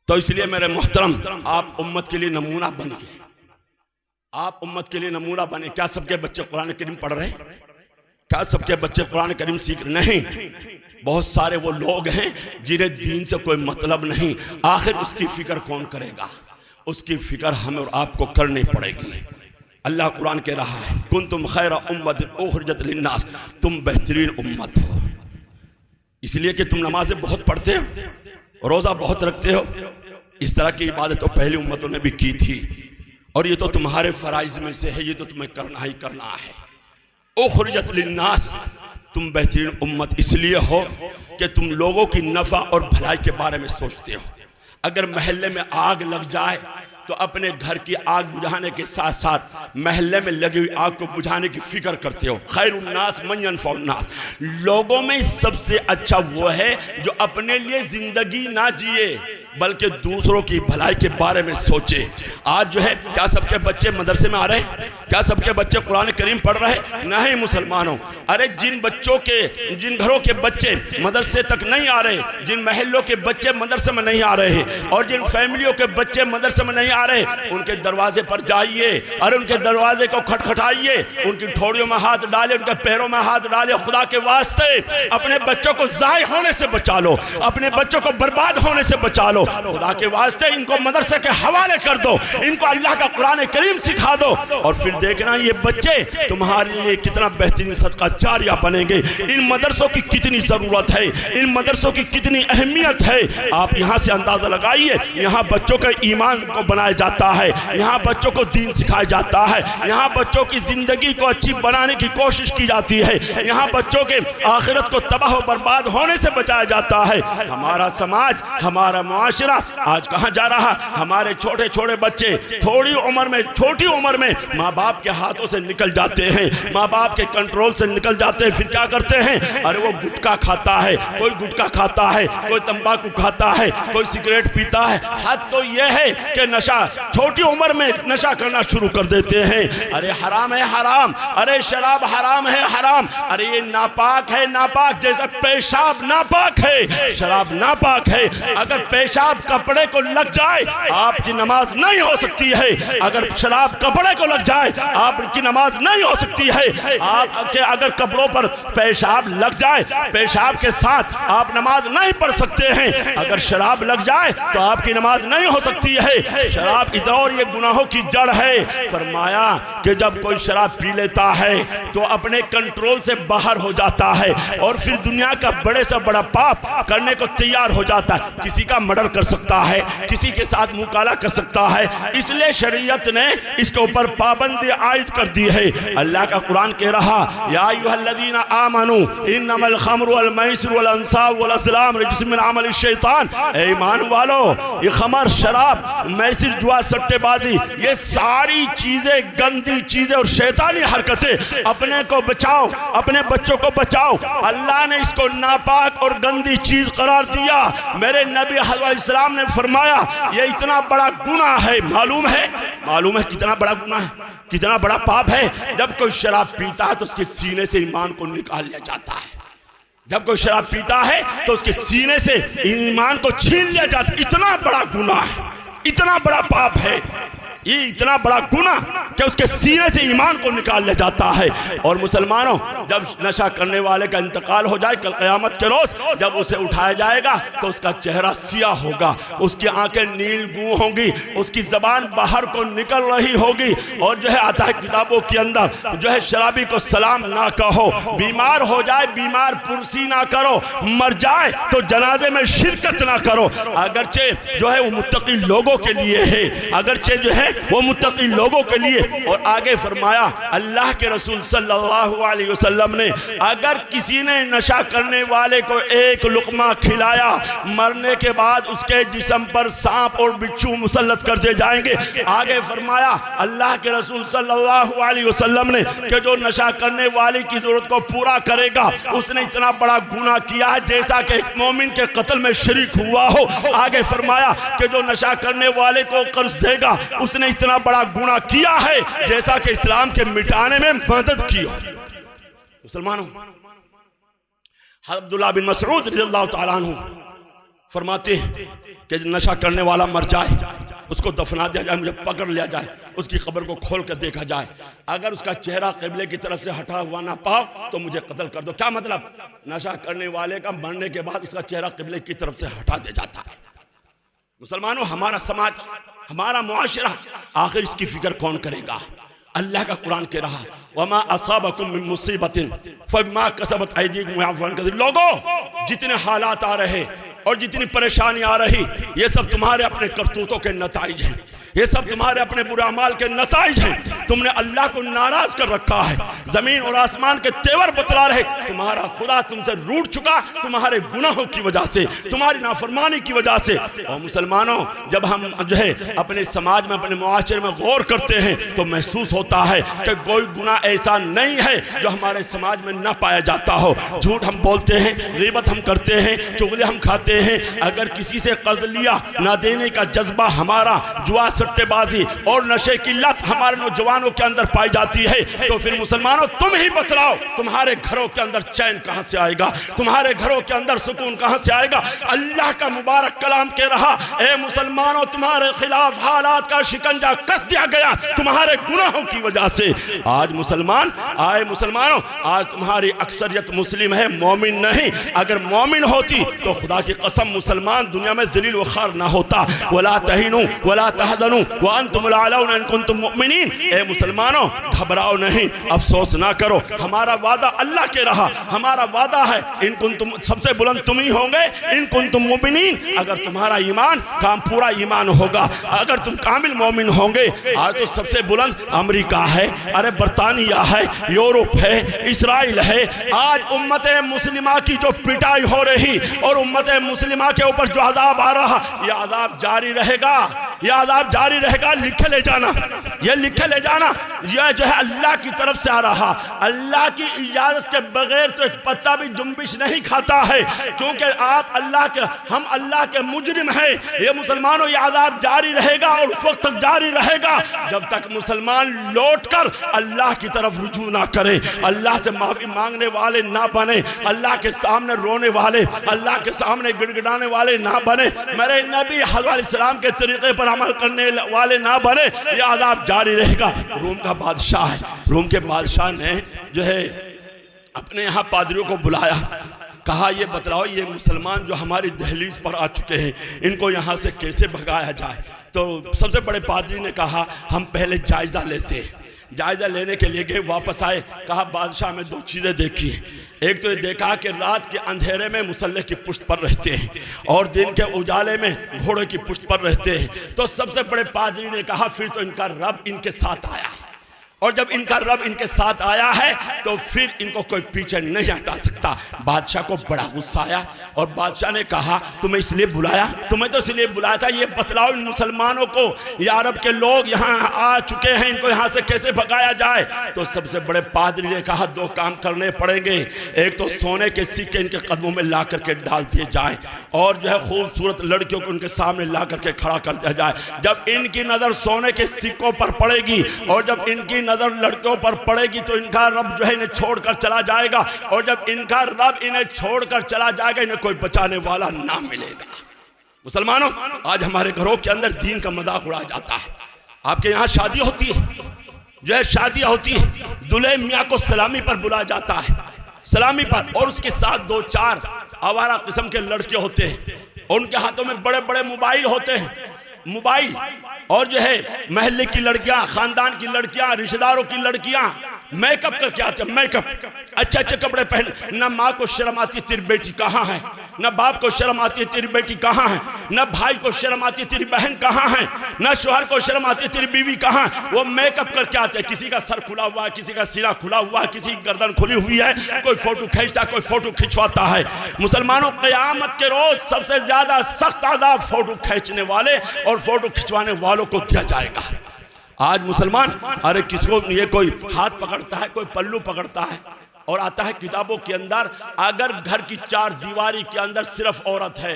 तो इसलिए मेरे मोहतरम, आप उम्मत के लिए नमूना बनिए, आप उम्मत के लिए नमूना बने। क्या सबके बच्चे कुरान करीम पढ़ रहे हैं? क्या सबके बच्चे कुरान करीम सीख रहे? नहीं, बहुत सारे वो लोग हैं जिन्हें दीन से कोई मतलब नहीं। आखिर उसकी फिक्र कौन करेगा? उसकी फिक्र हमें और आपको करनी पड़ेगी। अल्लाह कुरान कह रहा है, कुंतुम खैरा उम्मतिन उखरिजत लिन्नास, तुम बेहतरीन उम्मत हो। इसलिए कि तुम नमाजें बहुत पढ़ते हो, रोज़ा बहुत रखते हो। इस तरह की इबादत तो पहली उम्मतों ने भी की थी, और ये तो तुम्हारे फ़राइज़ में से है, ये तो तुम्हें करना ही करना है। उखरिजत लिन्नास, तुम बेहतरीन उम्मत इसलिए हो कि तुम लोगों की नफ़ा और भलाई के बारे में सोचते हो। अगर महल्ले में आग लग जाए तो अपने घर की आग बुझाने के साथ साथ महल्ले में लगी हुई आग को बुझाने की फिक्र करते हो। खैरुन्नास मन यनफउन्नास, लोगों में सबसे अच्छा वो है जो अपने लिए जिंदगी ना जिए बल्कि दूसरों की भलाई के बारे में सोचे। आज जो है, क्या सबके बच्चे मदरसे में आ रहे हैं? क्या सबके बच्चे कुरान करीम पढ़ रहे हैं? नहीं मुसलमानों। अरे जिन बच्चों के, जिन घरों के बच्चे मदरसे तक नहीं आ रहे, जिन महल्लों के बच्चे मदरसे में नहीं आ रहे और जिन फैमिलियों के बच्चे मदरसे में नहीं आ रहे, उनके दरवाजे पर जाइए और उनके दरवाजे को खटखटाइए, उनकी ठोड़ियों में हाथ डाले, उनके पैरों में हाथ डाले। खुदा के वास्ते अपने बच्चों को ज़ाय होने से बचा लो, अपने बच्चों को बर्बाद होने से बचा लो। खुदा के वास्ते इनको मदरसे के हवाले कर दो, इनको अल्लाह का कुरान करीम सिखा दो, और फिर देखना ये बच्चे तुम्हारे लिए कितना बेहतरीन सदका जारिया बनेंगे। इन मदरसों की कितनी ज़रूरत है, इन मदरसों की कितनी अहमियत है, आप यहाँ से अंदाज़ा लगाइए। यहाँ बच्चों के ईमान को बनाया जाता है, यहाँ बच्चों को दीन सिखाया जाता है, यहाँ बच्चों की ज़िंदगी को अच्छी बनाने की कोशिश की जाती है, यहाँ बच्चों के आखिरत को तबाह बर्बाद होने से बचाया जाता है। हमारा समाज, हमारा मुआशरा आज कहाँ जा रहा? हमारे छोटे छोटे बच्चे थोड़ी उम्र में, छोटी उम्र में माँ बाप के हाथों से निकल जाते हैं, माँ बाप के कंट्रोल से निकल जाते हैं। फिर क्या करते हैं? अरे वो गुटखा खाता है, कोई गुटखा खाता है, कोई तंबाकू खाता है, कोई सिगरेट पीता है। हद तो ये है कि नशा, छोटी उम्र में नशा करना शुरू कर देते हैं। अरे हराम है हराम, अरे शराब हराम है हराम, अरे ये नापाक है नापाक, जैसे पेशाब नापाक है, शराब नापाक है। अगर पेशाब कपड़े को लग जाए आपकी नमाज नहीं हो सकती है, अगर शराब कपड़े को लग जाए आपकी नमाज नहीं हो सकती है। आपके अगर कपड़ों पर पेशाब लग जाए, पेशाब के साथ आप नमाज नहीं पढ़ सकते हैं। अगर शराब लग जाए तो आपकी नमाज नहीं हो सकती है। शराब इधर, और ये गुनाहों की जड़ है। फरमाया कि जब कोई शराब पी लेता है तो अपने कंट्रोल से बाहर हो जाता है और फिर दुनिया का बड़े से बड़ा पाप करने को तैयार हो जाता है। किसी का मर्डर कर सकता है, किसी के साथ मुकाला कर सकता है। इसलिए शरीयत ने इसके ऊपर पाबंदी पाबंदी आयद कर दी है। अल्लाह का कुरान कह रहा या अय्युहल्लज़ीना आमनू इन्नमल खम्रु वल मैसिरु वल अंसाब वल अज़लाम रिज्सुम मिन अमलि शैतान। ए ईमान वालो, ये खमर, शराब, मैसिर, जुआ, सट्टेबाजी, ये सारी चीजें गंदी चीजें और शैतानी हरकतें, अपने को बचाओ, अपने बच्चों को बचाओ। अल्लाह ने इसको नापाक और गंदी चीज करार दिया। मेरे नबी अलैहिस्सलाम ने फरमाया ये इतना बड़ा गुनाह है। मालूम है कितना बड़ा गुनाह है, कितना बड़ा पाप है। जब कोई शराब पीता है तो उसके सीने से ईमान को निकाल लिया जाता है। जब कोई शराब पीता है तो उसके सीने से ईमान को छीन लिया जाता है। इतना बड़ा गुनाह है, इतना बड़ा पाप है, ये इतना बड़ा गुनाह कि उसके सीने से ईमान को निकाल लिया जाता है। और मुसलमानों, जब नशा करने वाले का इंतकाल हो जाए, कल क़यामत के रोज़ जब उसे उठाया जाएगा तो उसका चेहरा सियाह होगा, उसकी आंखें नील गूं होंगी, उसकी ज़बान बाहर को निकल रही होगी। और जो है आता है किताबों के अंदर जो है शराबी को सलाम ना कहो, बीमार हो जाए बीमार पुरसी ना करो, मर जाए तो जनाजे में शिरकत ना करो। अगरचे जो है वो मुत्तकी लोगों के लिए है, अगरचे जो है वो मुत्तकी लोगों के लिए। और आगे फरमाया अल्लाह के रसूल सल्लल्लाहु अलैहि वसल्लम ने, अगर किसी ने नशा करने वाले को एक लुक़मा खिलाया, मरने के बाद उसके जिस्म पर सांप और बिच्छू मुसल्लत कर दिए जाएंगे। आगे फरमाया अल्लाह के रसूल सल्लल्लाहु अलैहि वसल्लम ने कि जो नशा करने वाले की ज़रूरत को पूरा करेगा उसने इतना बड़ा गुनाह किया है जैसा कि एक मोमिन के कत्ल में शरीक हुआ हो। आगे फरमाया कि जो नशा करने वाले को कर्ज देगा उसने इतना बड़ा गुनाह किया है जैसा कि इस्लाम के मिटाने में मदद की हो। मुसलमानों, अब्दुल्लाह बिन मसऊद रज़ियल्लाहु ताला अन्हु फरमाते हैं कि नशा करने वाला मर जाए, उसको दफना दिया जाए, मुझे पकड़ लिया जाए, उसकी कब्र को खोल कर देखा जाए, अगर उसका चेहरा क़िबले की तरफ से हटा हुआ ना पाओ तो मुझे कत्ल कर दो। क्या मतलब? नशा करने वाले का मरने के बाद उसका चेहरा क़िबले की तरफ से हटा दिया जाता है। मुसलमानों, हमारा समाज, हमारा मुआशरा, आखिर इसकी फिक्र कौन करेगा? अल्लाह का कुरान कह रहा वमा असाबकुम मिन मुसीबतिन फबिमा कसबत अयदीकुम वयअफू अन कसीर। लोगों, जितने हालात आ रहे और जितनी परेशानी आ रही, ये सब तुम्हारे अपने करतूतों के नताइज हैं, ये सब तुम्हारे अपने बुरे अमाल के नताइज हैं। तुमने अल्लाह को नाराज कर रखा है, जमीन और आसमान के तेवर बतला रहे, तुम्हारा खुदा तुमसे रूठ चुका तुम्हारे गुनाहों की वजह से, तुम्हारी नाफरमानी की वजह से। और मुसलमानों, जब हम जो है अपने समाज में, अपने मुआशरे में गौर करते हैं तो महसूस होता है कि कोई गुनाह ऐसा नहीं है जो हमारे समाज में न पाया जाता हो। झूठ हम बोलते हैं, ग़ीबत हम करते हैं, चुगली हम खाते हैं, अगर किसी से कर्ज लिया ना देने का जज्बा हमारा, जुआ, सट्टेबाजी और नशे की लत हमारे नौजवानों के अंदर पाई जाती है, तो फिर मुसलमानों तुम ही बतलाओ तुम्हारे घरों के अंदर चैन कहां से आएगा, तुम्हारे घरों के अंदर सुकून कहां से आएगा? अल्लाह का मुबारक कलाम कह रहा ए मुसलमानों, तुम्हारे खिलाफ हालात का शिकंजा कस दिया गया तुम्हारे गुनाहों की वजह से। आज मुसलमान आए, मुसलमानों, आज तुम्हारी अक्सरियत मुस्लिम है, मोमिन नहीं। अगर मोमिन होती तो खुदा की कसम मुसलमान दुनिया में ज़लील व ख़ार ना होता। वला तहीनु वला तहज़नु व अंतुमुल अलाउना इन कुंतुम मुमिनीन। ए मुसलमानों, घबराओ नहीं, अफसोस ना करो, हमारा वादा अल्लाह के रहा, हमारा वादा है इन कुंतुम, सबसे बुलंद तुम ही होंगे, इन कुंतुम मुमिनीन, अगर तुम्हारा ईमान काम पूरा ईमान होगा, अगर तुम कामिल मोमिन होंगे। आज तो सबसे बुलंद अमेरिका है, अरे बरतानिया है, यूरोप है, इसराइल है। आज उम्मत मुस्लिमा की जो पिटाई हो रही और उम्मत मुस्लिमा के ऊपर जो अज़ाब आ रहा, यह अज़ाब जारी रहेगा, यह अज़ाब जारी रहेगा। लिखे ले जाना, यह लिखे ले जाना, यह जो है अल्लाह की तरफ से आ रहा। अल्लाह की इजाज़त के बगैर तो एक पत्ता भी जुम्बिश नहीं खाता है, क्योंकि आप अल्लाह के, हम अल्लाह के मुजरिम हैं। ये मुसलमानों, यह अज़ाब जारी रहेगा और उस वक्त तक जारी रहेगा जब तक मुसलमान लौट कर अल्लाह की तरफ रुजू ना करे, अल्लाह से माफ़ी मांगने वाले ना बने, अल्लाह के सामने रोने वाले, अल्लाह के सामने गिड़गिड़ाने वाले ना बने, मेरे नबी अलैहिस्सलाम के तरीक़े पर अमल करने वाले ना बने। यह अज़ाब जारी रहेगा। रोम का बादशाह है, रोम के बादशाह ने जो है अपने यहाँ पादरियों को बुलाया, कहा ये बतलाओ ये मुसलमान जो हमारी दहलीज पर आ चुके हैं, इनको यहाँ से कैसे भगाया जाए? तो सबसे बड़े पादरी ने कहा हम पहले जायज़ा लेते हैं। जायज़ा लेने के लिए गए, वापस आए, कहा बादशाह में दो चीज़ें देखी हैं। एक तो ये देखा कि रात के अंधेरे में मुसल्ले की पुष्ट पर रहते हैं और दिन के उजाले में घोड़े की पुष्ट पर रहते हैं। तो सबसे बड़े पादरी ने कहा फिर तो इनका रब इनके साथ आया और जब इनका रब इनके साथ आया है तो फिर इनको कोई पीछे नहीं हटा सकता। बादशाह को बड़ा गुस्सा आया और बादशाह ने कहा तुम्हें इसलिए बुलाया, तुम्हें तो इसलिए बुलाया था ये बतलाओ इन मुसलमानों को, ये अरब के लोग यहाँ आ चुके हैं, इनको यहाँ से कैसे भगाया जाए। तो सबसे बड़े पादरी ने कहा दो काम करने पड़ेंगे, एक तो सोने के सिक्के इनके कदमों में ला करके डाल दिए जाए और जो है खूबसूरत लड़कियों को उनके सामने ला करके खड़ा कर दिया जाए। जब इनकी नज़र सोने के सिक्कों पर पड़ेगी और जब इनकी नजर लड़कों पर पड़ेगी तो इनका रब जो है इन्हें छोड़कर चला जाएगा और जब इनका रब इन्हें छोड़कर चला जाएगा इन्हें कोई बचाने वाला ना मिलेगा। मुसलमानों, आज हमारे घरों के अंदर दीन का मजाक उड़ाया जाता है। आपके यहाँ शादी होती है, जो है शादियाँ होती है, दूल्हे मियाँ को सलामी पर बुलाया जाता है, सलामी पर, और उसके साथ दो चार आवारा किस्म के लड़के होते हैं, उनके हाथों में बड़े बड़े मोबाइल होते हैं, मोबाइल, और जो है महल्ले की लड़कियां, खानदान की लड़कियां, रिश्तेदारों की लड़कियां मेकअप करके आते हैं, मेकअप, अच्छे अच्छे कपड़े पहन। ना माँ को शर्म आती तेरी बेटी कहाँ है, ना बाप को शर्म आती है तेरी बेटी कहाँ है, ना भाई को शर्म आती है तेरी बहन कहाँ है, ना शौहर को शर्म आती है तेरी बीवी कहाँ है। वो मेकअप करके आते हैं, किसी का सर खुला हुआ है, किसी का सिरा खुला हुआ है, किसी की गर्दन खुली हुई है, कोई फोटो खींचता है, कोई फोटो खिंचवाता है। मुसलमानों, क़यामत के रोज सबसे ज्यादा सख्त अज़ाब फोटो खींचने वाले और फोटो खिंचवाने वालों को दिया जाएगा। आज मुसलमान, अरे किसको ये कोई हाथ पकड़ता है, कोई पल्लू पकड़ता है और आता है किताबों के अंदर, अगर घर की चार दीवारी के अंदर सिर्फ औरत है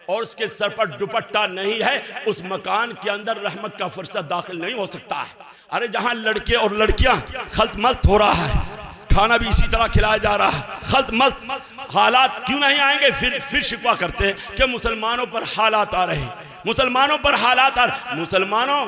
और उसके सर पर दुपट्टा नहीं है, उस मकान के अंदर रहमत का फरिश्ता दाखिल नहीं हो सकता है। अरे जहां लड़के और लड़कियां खल्त-मल्त हो रहा है, खाना भी इसी तरह खिलाया जा रहा है, खल्त-मल्त हालात क्यों नहीं आएंगे? फिर शिकवा करते हैं कि मुसलमानों पर हालात आ रहे, मुसलमानों पर हालात आ रहे। मुसलमानों,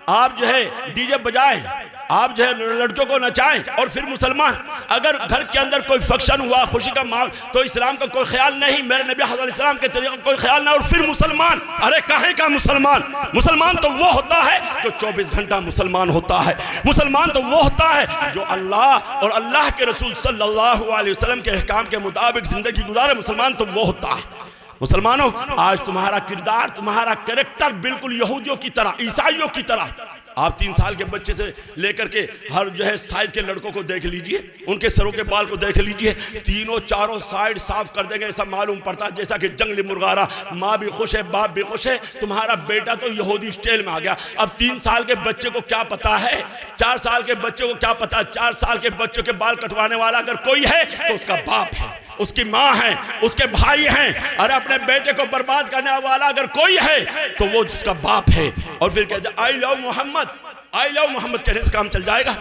आप जो है डीजे बजाएं, आप जो है लड़कियों को नचाएं, और फिर मुसलमान अगर घर के अंदर कोई फंक्शन हुआ, खुशी का माहौल, तो इस्लाम का कोई ख्याल नहीं, मेरे नबी हज़रत इस्लाम के तरीके का कोई ख्याल नहीं, और फिर मुसलमान, अरे काहे का मुसलमान? मुसलमान तो वो होता है जो 24 घंटा मुसलमान होता है। मुसलमान तो वो होता है जो अल्लाह और अल्लाह के रसूल सल्लल्लाहु अलैहि वसल्लम के अहकाम के मुताबिक जिंदगी गुजारे। मुसलमान तो वो होता है। मुसलमानों, आज तुम्हारा किरदार, तुम्हारा कैरेक्टर बिल्कुल यहूदियों की तरह, ईसाइयों की तरह। आप 3 साल के बच्चे से लेकर के हर जो है साइज के लड़कों को देख लीजिए, उनके सरों के बाल को देख लीजिए, तीनों चारों साइड साफ कर देंगे, ऐसा मालूम पड़ता है जैसा कि जंगली मुर्गारा। माँ भी खुश है, बाप भी खुश है, तुम्हारा बेटा तो यहूदी स्टाइल में आ गया। अब 3 साल के बच्चे को क्या पता है, 4 साल के बच्चे को क्या पता? 4 साल के बच्चों के बाल कटवाने वाला अगर कोई है तो उसका बाप है, उसकी माँ है, उसके भाई हैं। अरे अपने बेटे को बर्बाद करने वाला अगर कोई है तो वो उसका बाप है। और फिर कहते I love Mohammad, I love Mohammad कहने से काम चल जाएगा?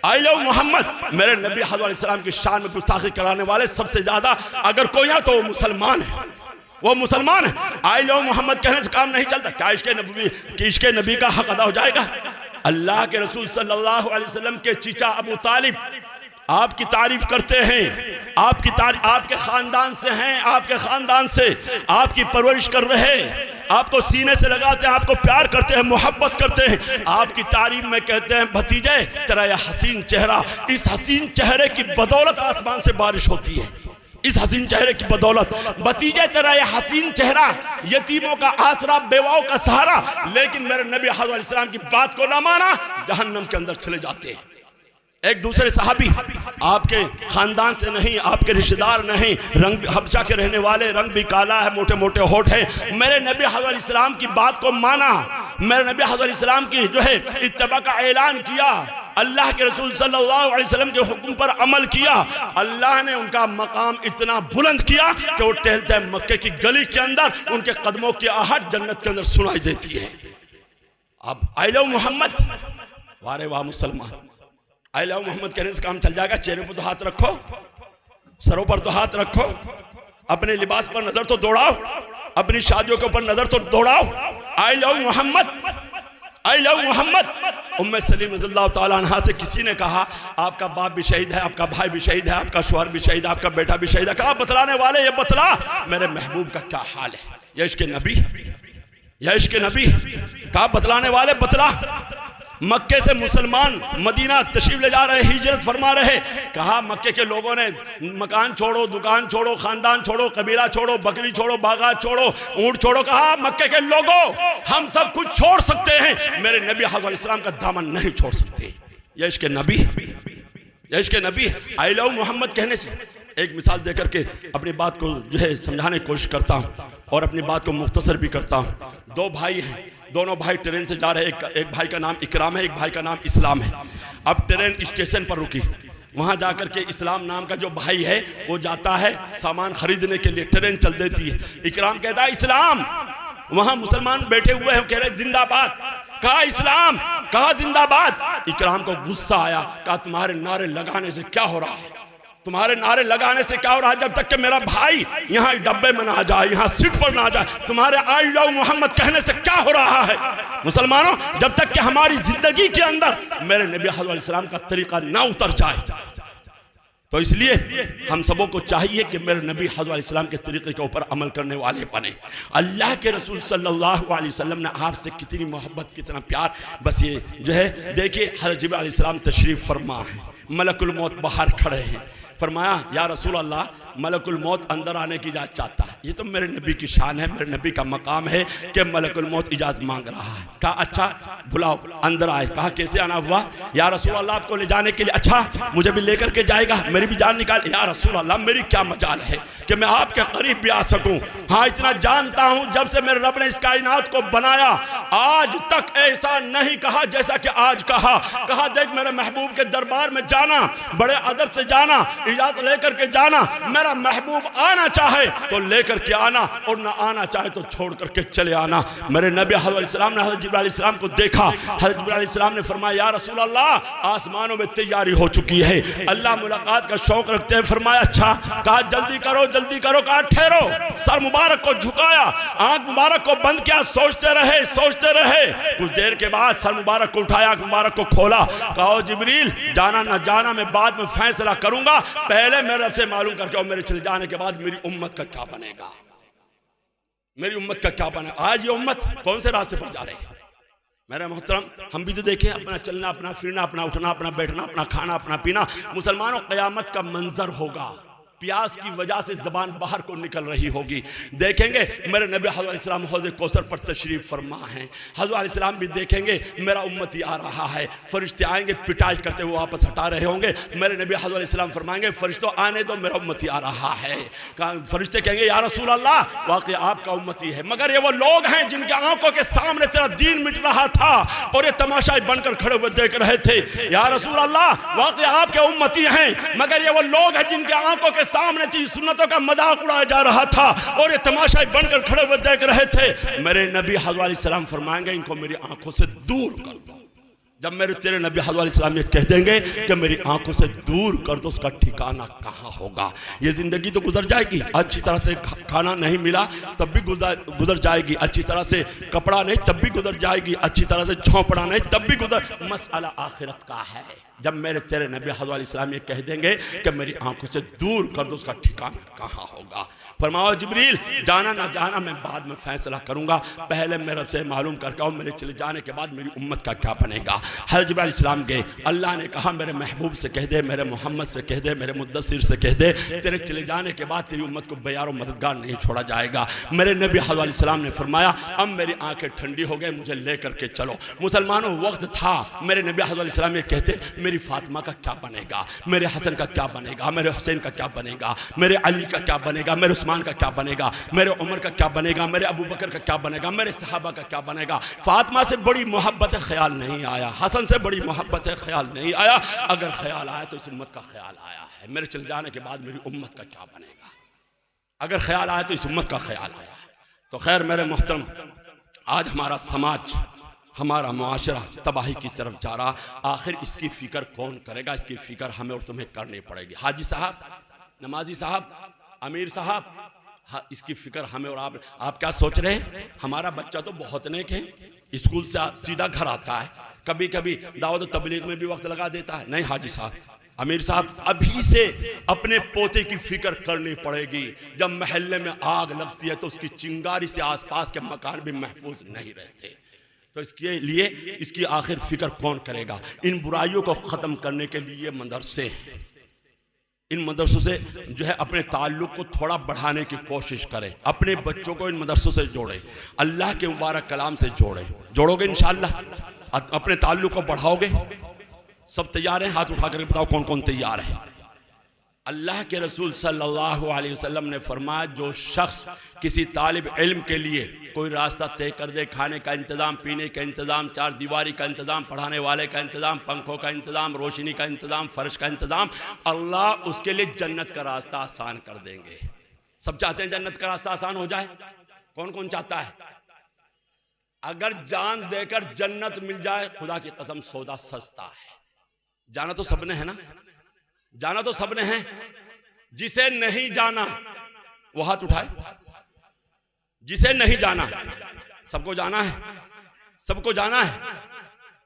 आई लव मोहम्मद, मेरे नबी हज़रत इस्लाम की शान में गुस्ताखी कराने वाले सबसे ज्यादा अगर कोई है तो वो मुसलमान है, वो मुसलमान है। आई लव मोहम्मद कहने से काम नहीं चलता। क्या इश्क़ नबी का हक अदा हो जाएगा? अल्लाह के रसूल सल्लल्लाहु अलैहि वसल्लम के चीचा अबू तालिब आपकी तारीफ करते हैं, आपकी आपके खानदान से हैं, आपके खानदान से आपकी परवरिश कर रहे हैं, आपको सीने से लगाते हैं, आपको प्यार करते हैं, मोहब्बत करते हैं, आपकी तारीफ में कहते हैं भतीजे तेरा यह हसीन चेहरा, इस हसीन चेहरे की बदौलत आसमान से बारिश होती है, इस हसीन चेहरे की बदौलत। भतीजे तेरा यह हसीन चेहरा, यतीमों का आसरा, बेवाओं का सहारा। लेकिन मेरे नबी हज़रत इस्लाम की बात को ना माना, जहन्नम के अंदर चले जाते हैं। एक दूसरे सहाबी आपके खानदान से नहीं, आपके रिश्तेदार नहीं, रंग हबशा के रहने वाले, रंग भी काला है, मोटे मोटे होठ हैं, मेरे नबी हज़रत इस्लाम की बात को माना, मेरे नबी हज़रत इस्लाम की जो है इत्तबा का ऐलान किया, अल्लाह के रसूल सल्लल्लाहु अलैहि वसल्लम के हुक्म पर अमल किया। अल्लाह ने उनका मकाम इतना बुलंद किया कि वो टहलते मक्के की गली के अंदर उनके कदमों की आहट जन्नत के अंदर सुनाई देती है। अब आई लव मोहम्मद, वारे वाह मुसलमान, आई लव मोहम्मद कहने से काम चल जाएगा? चेहरे पर तो हाथ रखो, सरों पर तो हाथ रखो, अपने लिबास पर नजर तो दौड़ाओ, अपनी शादियों के ऊपर नजर तो दौड़ाओ। I love Mohammad, I love Mohammad. Umme Salim रज़ियल्लाहु ताला अन्हा से किसी ने कहा आपका बाप भी शहीद है, आपका भाई भी शहीद है, आपका शौहर भी शहीद है, आपका बेटा भी शहीद है। कहा बतलाने वाले ये बतला मेरे महबूब का क्या हाल है, ये इश्क़ नबी, ये इश्क़ नबी। कहा बतलाने वाले बतला। मक्के से मुसलमान मदीना तशरीफ ले जा रहे, हिजरत फरमा रहे। कहा मक्के के लोगों ने मकान छोड़ो, दुकान छोड़ो, खानदान छोड़ो, कबीला छोड़ो, बकरी छोड़ो, बागात छोड़ो, ऊंट छोड़ो। कहा मक्के के लोगों हम सब कुछ छोड़ सकते हैं, मेरे नबी हज़रत इस्लाम का दामन नहीं छोड़ सकते। ये इश्क नबी है, ये इश्क नबी है। आई लव मोहम्मद कहने से एक मिसाल देकर के अपनी बात को जो है समझाने की कोशिश करता हूँ और अपनी बात को मुख्तसर भी करता हूँ। दो भाई हैं, दोनों भाई ट्रेन से जा रहे हैं। एक भाई का नाम इकराम है, एक भाई का नाम इस्लाम है। अब ट्रेन स्टेशन पर रुकी, वहाँ जाकर के इस्लाम नाम का जो भाई है वो जाता है सामान खरीदने के लिए, ट्रेन चल देती है। इकराम कहता है इस्लाम, वहाँ मुसलमान बैठे हुए हैं, कह रहे जिंदाबाद। कहा इस्लाम, कहा जिंदाबाद। इकराम को गुस्सा आया, कहा तुम्हारे नारे लगाने से क्या हो रहा है, तुम्हारे नारे लगाने से क्या हो रहा है? जब तक कि मेरा भाई यहाँ डब्बे में ना जाए, यहाँ सीट पर ना जाए, तुम्हारे आई लव मोहम्मद कहने से क्या हो रहा है? मुसलमानों, जब तक कि हमारी जिंदगी के अंदर मेरे नबी हज़रत सल्लल्लाहु अलैहि वसल्लम का तरीका ना उतर जाए, तो इसलिए हम सबों को चाहिए कि मेरे नबी हज़रत अलैहि सल्लम के तरीके के ऊपर अमल करने वाले बने। अल्लाह के रसूल सल्लल्लाहु अलैहि वसल्लम ने आपसे कितनी मोहब्बत, कितना प्यार, बस ये जो है देखिए, हज़रत जिब्रील अलैहिस्सलाम तशरीफ़ फरमा है, मलकुल मौत बाहर खड़े हैं। फरमाया या रसूल अल्लाह, मलकुल मौत अंदर आने की इजाज़त चाहता है। ये तो मेरे नबी की शान है, मेरे नबी का मकाम है कि मलकुल मौत इजाज़त मांग रहा है। कहा अच्छा बुलाओ, अंदर आए। कहा कैसे आना हुआ? या रसूल अल्लाह आपको ले जाने के लिए, अच्छा मुझे भी लेकर के जाएगा, मेरी भी जान निकाल। या रसूल अल्लाह मेरी क्या मजाल है कि मैं आपके करीब भी आ सकूं। हाँ इतना जानता हूँ, जब से मेरे रब ने इस कायनात को बनाया आज तक ऐसा नहीं कहा जैसा कि आज कहा। कहा देख मेरे महबूब के दरबार में जाना, बड़े अदब से जाना, इजाजत लेकर के जाना। मेरा महबूब आना चाहे तो लेकर के आना और ना आना चाहे तो छोड़ करके चले आना। मेरे नबी हज़रत सल्लल्लाहु अलैहि वसल्लम ने हज़रत जिब्रील अलैहिस्सलाम को देखा। हज़रत जिब्रील अलैहिस्सलाम ने फरमाया या रसूल अल्लाह आसमानों में तैयारी हो चुकी है, अल्लाह मुलाकात का शौक रखते हैं। फरमाया अच्छा। कहा जल्दी करो जल्दी करो। कहा ठहरो। सर मुबारक को झुकाया, आंख मुबारक को बंद किया, सोचते रहे सोचते रहे। कुछ देर के बाद सर मुबारक को उठाया, आंख मुबारक को खोला। कहा जिब्रील जाना ना जाना मैं बाद में फैसला करूंगा, पहले मेरे रब से मालूम करके और मेरे चले जाने के बाद मेरी उम्मत का क्या बनेगा, मेरी उम्मत का क्या बनेगा। आज ये उम्मत कौन से रास्ते पर जा रही है? मेरे मोहतरम, हम भी तो देखें, अपना चलना, अपना फिरना, अपना उठना, अपना बैठना, अपना खाना, अपना पीना। मुसलमानों क़यामत का मंजर होगा, प्यास की वजह से ज़बान बाहर को निकल रही होगी। देखेंगे मेरे नबी हज़रत अलैहिस्सलाम हौज़ कौसर पर तशरीफ़ फरमा है। हज़रत अलैहिस्सलाम भी देखेंगे मेरा उम्मती आ रहा है, फरिश्ते आएंगे पिटाई करते हुए वापस हटा रहे होंगे। मेरे नबी हज़रत अलैहिस्सलाम फरमाएंगे फरिश्तों आने दो, मेरा उम्मती आ रहा है। फरिश्ते कहेंगे या रसूल अल्लाह वाकई आपका उम्मती है, मगर ये वो लोग हैं जिनके आंखों के सामने तेरा दीन मिट रहा था और ये तमाशाई बनकर खड़े हुए देख रहे थे। या रसूल अल्लाह वाकई आपके उम्मती हैं, मगर ये वो लोग हैं जिनके आंखों के सामने तेरी सुन्नतों का मजाक उड़ाया जा रहा था और ये तमाशाई बनकर खड़े हुए देख रहे थे। मेरे नबी हज़रत अलैहिस्सलाम फरमाएंगे इनको मेरी आंखों से दूर कर दो। जब मेरे तेरे नबी हज़रत अलैहिस्सलाम ये कह देंगे कि मेरी आंखों से दूर कर दो, उसका ठिकाना कहाँ होगा? ये जिंदगी तो गुजर जाएगी, अच्छी तरह से खाना नहीं मिला तब भी गुजर जाएगी, अच्छी तरह से कपड़ा नहीं तब भी गुजर जाएगी, अच्छी तरह से झोंपड़ा नहीं तब भी गुजर। मसला आखिरत का है। जब मेरे तेरे नबी हज़रत अलैहिस्सलाम ये कह देंगे कि मेरी आंखों से दूर कर दो, उसका ठिकाना कहाँ होगा? फरमाओ जिब्रील जाना ना जाना मैं बाद में फैसला करूंगा, पहले मेरे रब से मालूम करके और मेरे चले जाने के बाद मेरी उम्मत का क्या बनेगा। हज़रत जिब्रील अलैहिस्सलाम गए, अल्लाह ने कहा मेरे महबूब से कह दे, मेरे मोहम्मद से कह दे, मेरे मुद्दसिर से कह दे, तेरे चले जाने के बाद तेरी उम्मत को बेयार और मददगार नहीं छोड़ा जाएगा। मेरे नबी हज़रत अलैहिस्सलाम ने फरमाया अब मेरी आंखें ठंडी हो गई, मुझे लेकर के चलो। मुसलमानों वक्त था मेरे नबी हज़रत अलैहिस्सलाम ये कहते मेरी फातिमा का क्या बनेगा, मेरे हसन का क्या बनेगा, मेरे हुसैन का क्या बनेगा, मेरे अली का क्या बनेगा, मेरे उस्मान का क्या बनेगा, मेरे उमर का क्या बनेगा, मेरे अबू बकर का क्या बनेगा, मेरे सहाबा का क्या बनेगा। फातिमा से बड़ी मोहब्बत ख्याल नहीं आया, हसन से बड़ी मोहब्बत ख्याल नहीं आया। अगर ख्याल आया तो इस उम्मत का ख्याल आया है, मेरे चले जाने के बाद मेरी उम्मत का क्या बनेगा। अगर ख्याल आया तो इस उम्मत का ख्याल आया। तो खैर मेरे मोहतरम, आज हमारा समाज, हमारा मुआशरा तबाही की तरफ जा रहा, आखिर इसकी फ़िक्र कौन करेगा? इसकी फ़िक्र हमें और तुम्हें करनी पड़ेगी। हाजी साहब, नमाजी साहब, अमीर साहब, हाँ इसकी फ़िक्र हमें और आप क्या सोच रहे हैं? हमारा बच्चा तो बहुत नेक है, स्कूल से सीधा घर आता है, कभी कभी दावत तबलीग में भी वक्त लगा देता है। नहीं हाजी साहब, अमीर साहब, अभी से अपने पोते की फ़िक्र करनी पड़ेगी। जब महल्ले में आग लगती है तो उसकी चिंगारी से आसपास के मकान भी महफूज नहीं रहते। तो इसके लिए इसकी आखिर फ़िक्र कौन करेगा? इन बुराइयों को ख़त्म करने के लिए मदरसे हैं, इन मदरसों से जो है अपने ताल्लुक़ को थोड़ा बढ़ाने की कोशिश करें, अपने बच्चों को इन मदरसों से जोड़ें, अल्लाह के मुबारक कलाम से जोड़ें। जोड़ोगे इंशाअल्लाह, अपने ताल्लुक़ को बढ़ाओगे। सब तैयार हैं? हाथ उठा करके बताओ कौन कौन तैयार है। अल्लाह के रसूल सल्लल्लाहु अलैहि वसल्लम ने फरमाया, जो शख्स किसी तालिब इल्म के लिए कोई रास्ता तय कर दे, खाने का इंतज़ाम, पीने का इंतज़ाम, चार दीवारी का इंतज़ाम, पढ़ाने वाले का इंतज़ाम, पंखों का इंतज़ाम, रोशनी का इंतज़ाम, फर्श का इंतज़ाम, अल्लाह उसके लिए जन्नत का रास्ता आसान कर देंगे। सब चाहते हैं जन्नत का रास्ता आसान हो जाए? कौन कौन चाहता है? अगर जान देकर जन्नत मिल जाए, खुदा की कसम सौदा सस्ता है। जाना तो सबने है ना, जाना तो सबने है। जिसे नहीं जाना वो हाथ उठाए। जिसे नहीं जाना, सबको जाना है, सबको जाना है।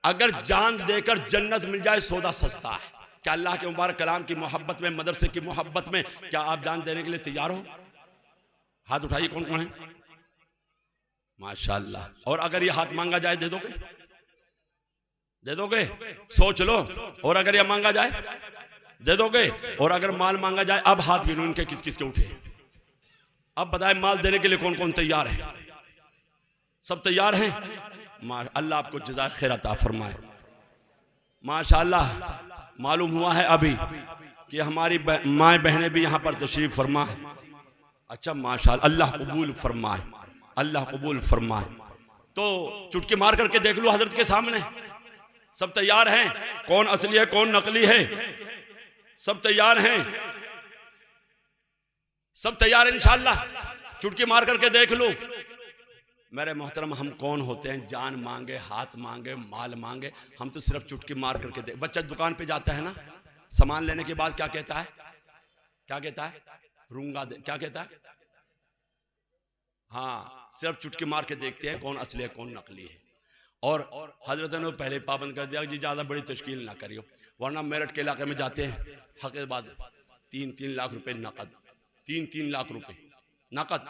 अगर जान देकर जन्नत मिल जाए, सौदा सस्ता है। क्या अल्लाह के मुबारक कलाम की मोहब्बत में, मदरसे की मोहब्बत में, क्या आप जान देने के लिए तैयार हो? हाथ उठाइए कौन कौन है? माशाअल्लाह। और अगर ये हाथ मांगा जाए, दे दोगे? दे दोगे? सोच लो। और अगर ये मांगा जाए, दे दोगे? और अगर माल मांगा जाए, अब हाथ गिनो इनके किस किस के उठे। अब बताए माल देने के लिए कौन कौन तैयार है? सब तैयार हैं? अल्लाह आपको जज़ाए खैर अता फरमाए। माशाअल्लाह। मालूम हुआ है अभी कि हमारी माए बहनें भी यहाँ पर तशरीफ फरमा है। अच्छा माशाअल्लाह, अल्लाह कबूल फरमाए, अल्लाह कबूल फरमाए। तो चुटकी मार करके देख लो हजरत के सामने। सब तैयार हैं? कौन असली है कौन नकली है? सब तैयार हैं? सब तैयार हैं इंशाअल्लाह? चुटकी मार करके देख लो। मेरे मोहतरम, हम कौन होते हैं जान मांगे, हाथ मांगे, माल मांगे? हम तो सिर्फ चुटकी मार करके देख। बच्चा दुकान पे जाता है ना, सामान लेने के बाद क्या कहता है? क्या कहता है? रूंगा दे। क्या कहता है? हाँ, सिर्फ चुटकी मार के देखते हैं कौन असली है कौन नकली है। और हजरत ने पहले पाबंद कर दिया कि ज़्यादा बड़ी तश्कील ना करियो, वरना मेरठ के इलाके में जाते हैं हक़ीक़त 3-3 लाख रुपए नकद, 3-3 लाख रुपए नकद,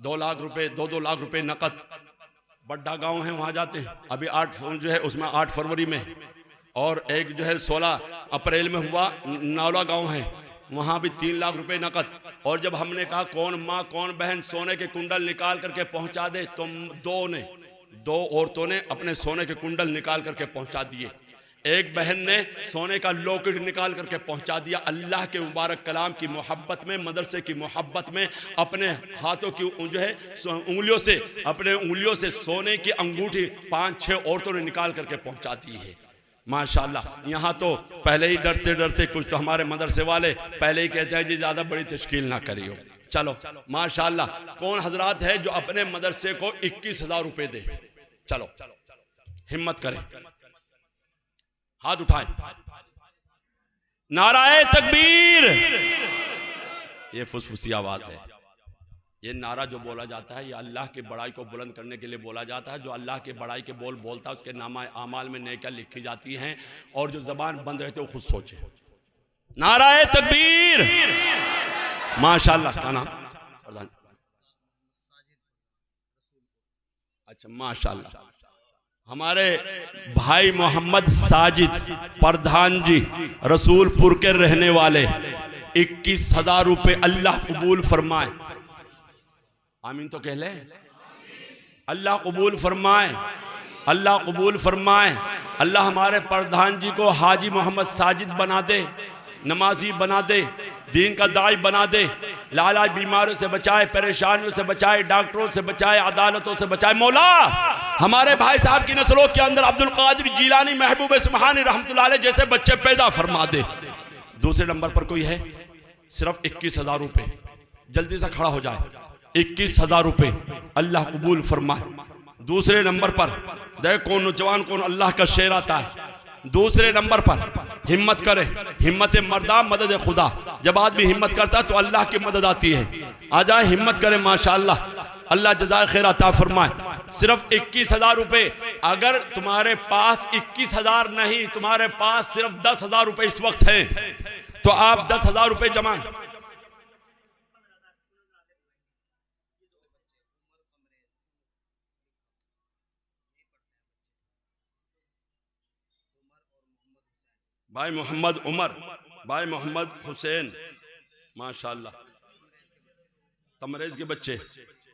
2 लाख रुपए, 2-2 लाख रुपए नकद। बड्डा गांव है, वहाँ जाते हैं। अभी 8 जो है उसमें 8 फरवरी में, और एक जो है 16 अप्रैल में हुआ, नौला गांव है, वहाँ भी 3 लाख रुपए नकद। और जब हमने कहा कौन माँ कौन बहन सोने के कुंडल निकाल करके पहुँचा दे, तो 2 औरतों ने अपने सोने के कुंडल निकाल करके पहुँचा दिए। एक बहन ने सोने का लॉकेट निकाल करके पहुंचा दिया। अल्लाह के मुबारक कलाम की मोहब्बत में, मदरसे की मोहब्बत में, अपने हाथों की जो है उंगलियों से, अपने उंगलियों से सोने की अंगूठी 5-6 औरतों ने निकाल करके पहुंचा दी है। माशाअल्लाह। यहाँ तो पहले ही डरते डरते कुछ तो हमारे मदरसे वाले पहले ही कहते हैं जी ज़्यादा बड़ी तश्कील ना करियो। चलो माशाअल्लाह। कौन हजरात है जो अपने मदरसे को 21,000 रुपये दे? चलो हिम्मत करें, हाथ उठाएं। नाराए तकबीर। ये फुसफुसी आवाज है। ये नारा जो बोला जाता है, ये अल्लाह की बड़ाई को बुलंद करने के लिए बोला जाता है। जो अल्लाह की बड़ाई के बोल बोलता है, उसके नामा आमाल में नेकियां लिखी जाती हैं। और जो जबान बंद रहते वो खुद सोचे। नाराए तकबीर। माशाअल्लाह। क्या नाम? अच्छा माशाअल्लाह। हमारे भाई मोहम्मद साजिद प्रधान जी, रसूलपुर के रहने वाले, 21,000 रुपये अल्लाह कबूल फरमाए। आमीन तो कह ले। अल्लाह कबूल फरमाए, अल्लाह कबूल फरमाए। अल्लाह हमारे प्रधान जी को हाजी मोहम्मद साजिद बना दे, नमाजी बना दे, दीन का दाई बना दे, लाला बीमारियों से बचाए, परेशानियों से बचाए, डॉक्टरों से बचाए, अदालतों से बचाए। मौला हमारे भाई साहब की नस्लों के अंदर अब्दुल कादिर जीलानी, महबूब सुब्हानी रहमतुल्लाह अलैह जैसे बच्चे पैदा फरमा दे। दूसरे नंबर पर कोई है? सिर्फ 21,000 रुपये। जल्दी से खड़ा हो जाए। 21,000 रुपये अल्लाह कबूल फरमाए। दूसरे नंबर पर देख कौन नौजवान, कौन अल्लाह का शेर आता है। दूसरे नंबर पर हिम्मत करे, हिम्मत मर्दा मदद खुदा। जब आदमी हिम्मत करता है तो अल्लाह की मदद आती है। आ जाए, हिम्मत करे। माशाअल्लाह, अल्लाह जज़ाए खैर अता फरमाए। सिर्फ 21,000 रुपये। अगर तुम्हारे पास 21,000 नहीं, तुम्हारे पास सिर्फ 10,000 रुपये इस वक्त हैं, तो आप 10,000 रुपये जमा। भाई मोहम्मद उमर, भाई मोहम्मद हुसैन, माशाअल्लाह। तमरेज के बच्चे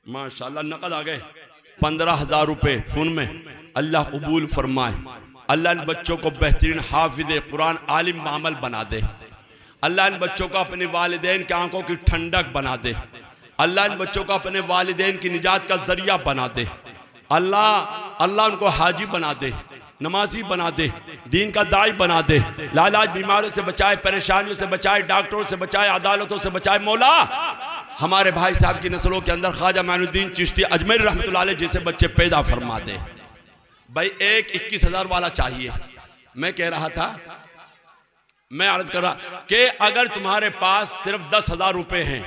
माशाअल्लाह। नकद आ गए 15,000 रुपये फ़ोन में। अल्लाह कबूल फरमाए, अल्लाह इन बच्चों को बेहतरीन हाफिज़ कुरान आलिम बामल बना दे। अल्लाह इन बच्चों को अपने वालिदैन की आंखों की ठंडक बना दे। अल्लाह इन बच्चों को अपने वालिदैन की निजात का जरिया बना दे। अल्लाह उनको हाजी बना दे, नमाजी बना दे, दीन का दाई बना दे, लालाज बीमारियों से बचाए, परेशानियों से बचाए, डॉक्टरों से बचाए, अदालतों से बचाए। मौला हमारे भाई साहब की नस्लों के अंदर ख्वाजा माइनुद्दीन चिश्ती अजमेर रहमतुल्लाह अलैह जैसे बच्चे पैदा फरमा दे। भाई एक 21,000 वाला चाहिए। मैं कह रहा था, मैं अर्ज कर रहा कि अगर तुम्हारे पास सिर्फ 10,000 रुपए हैं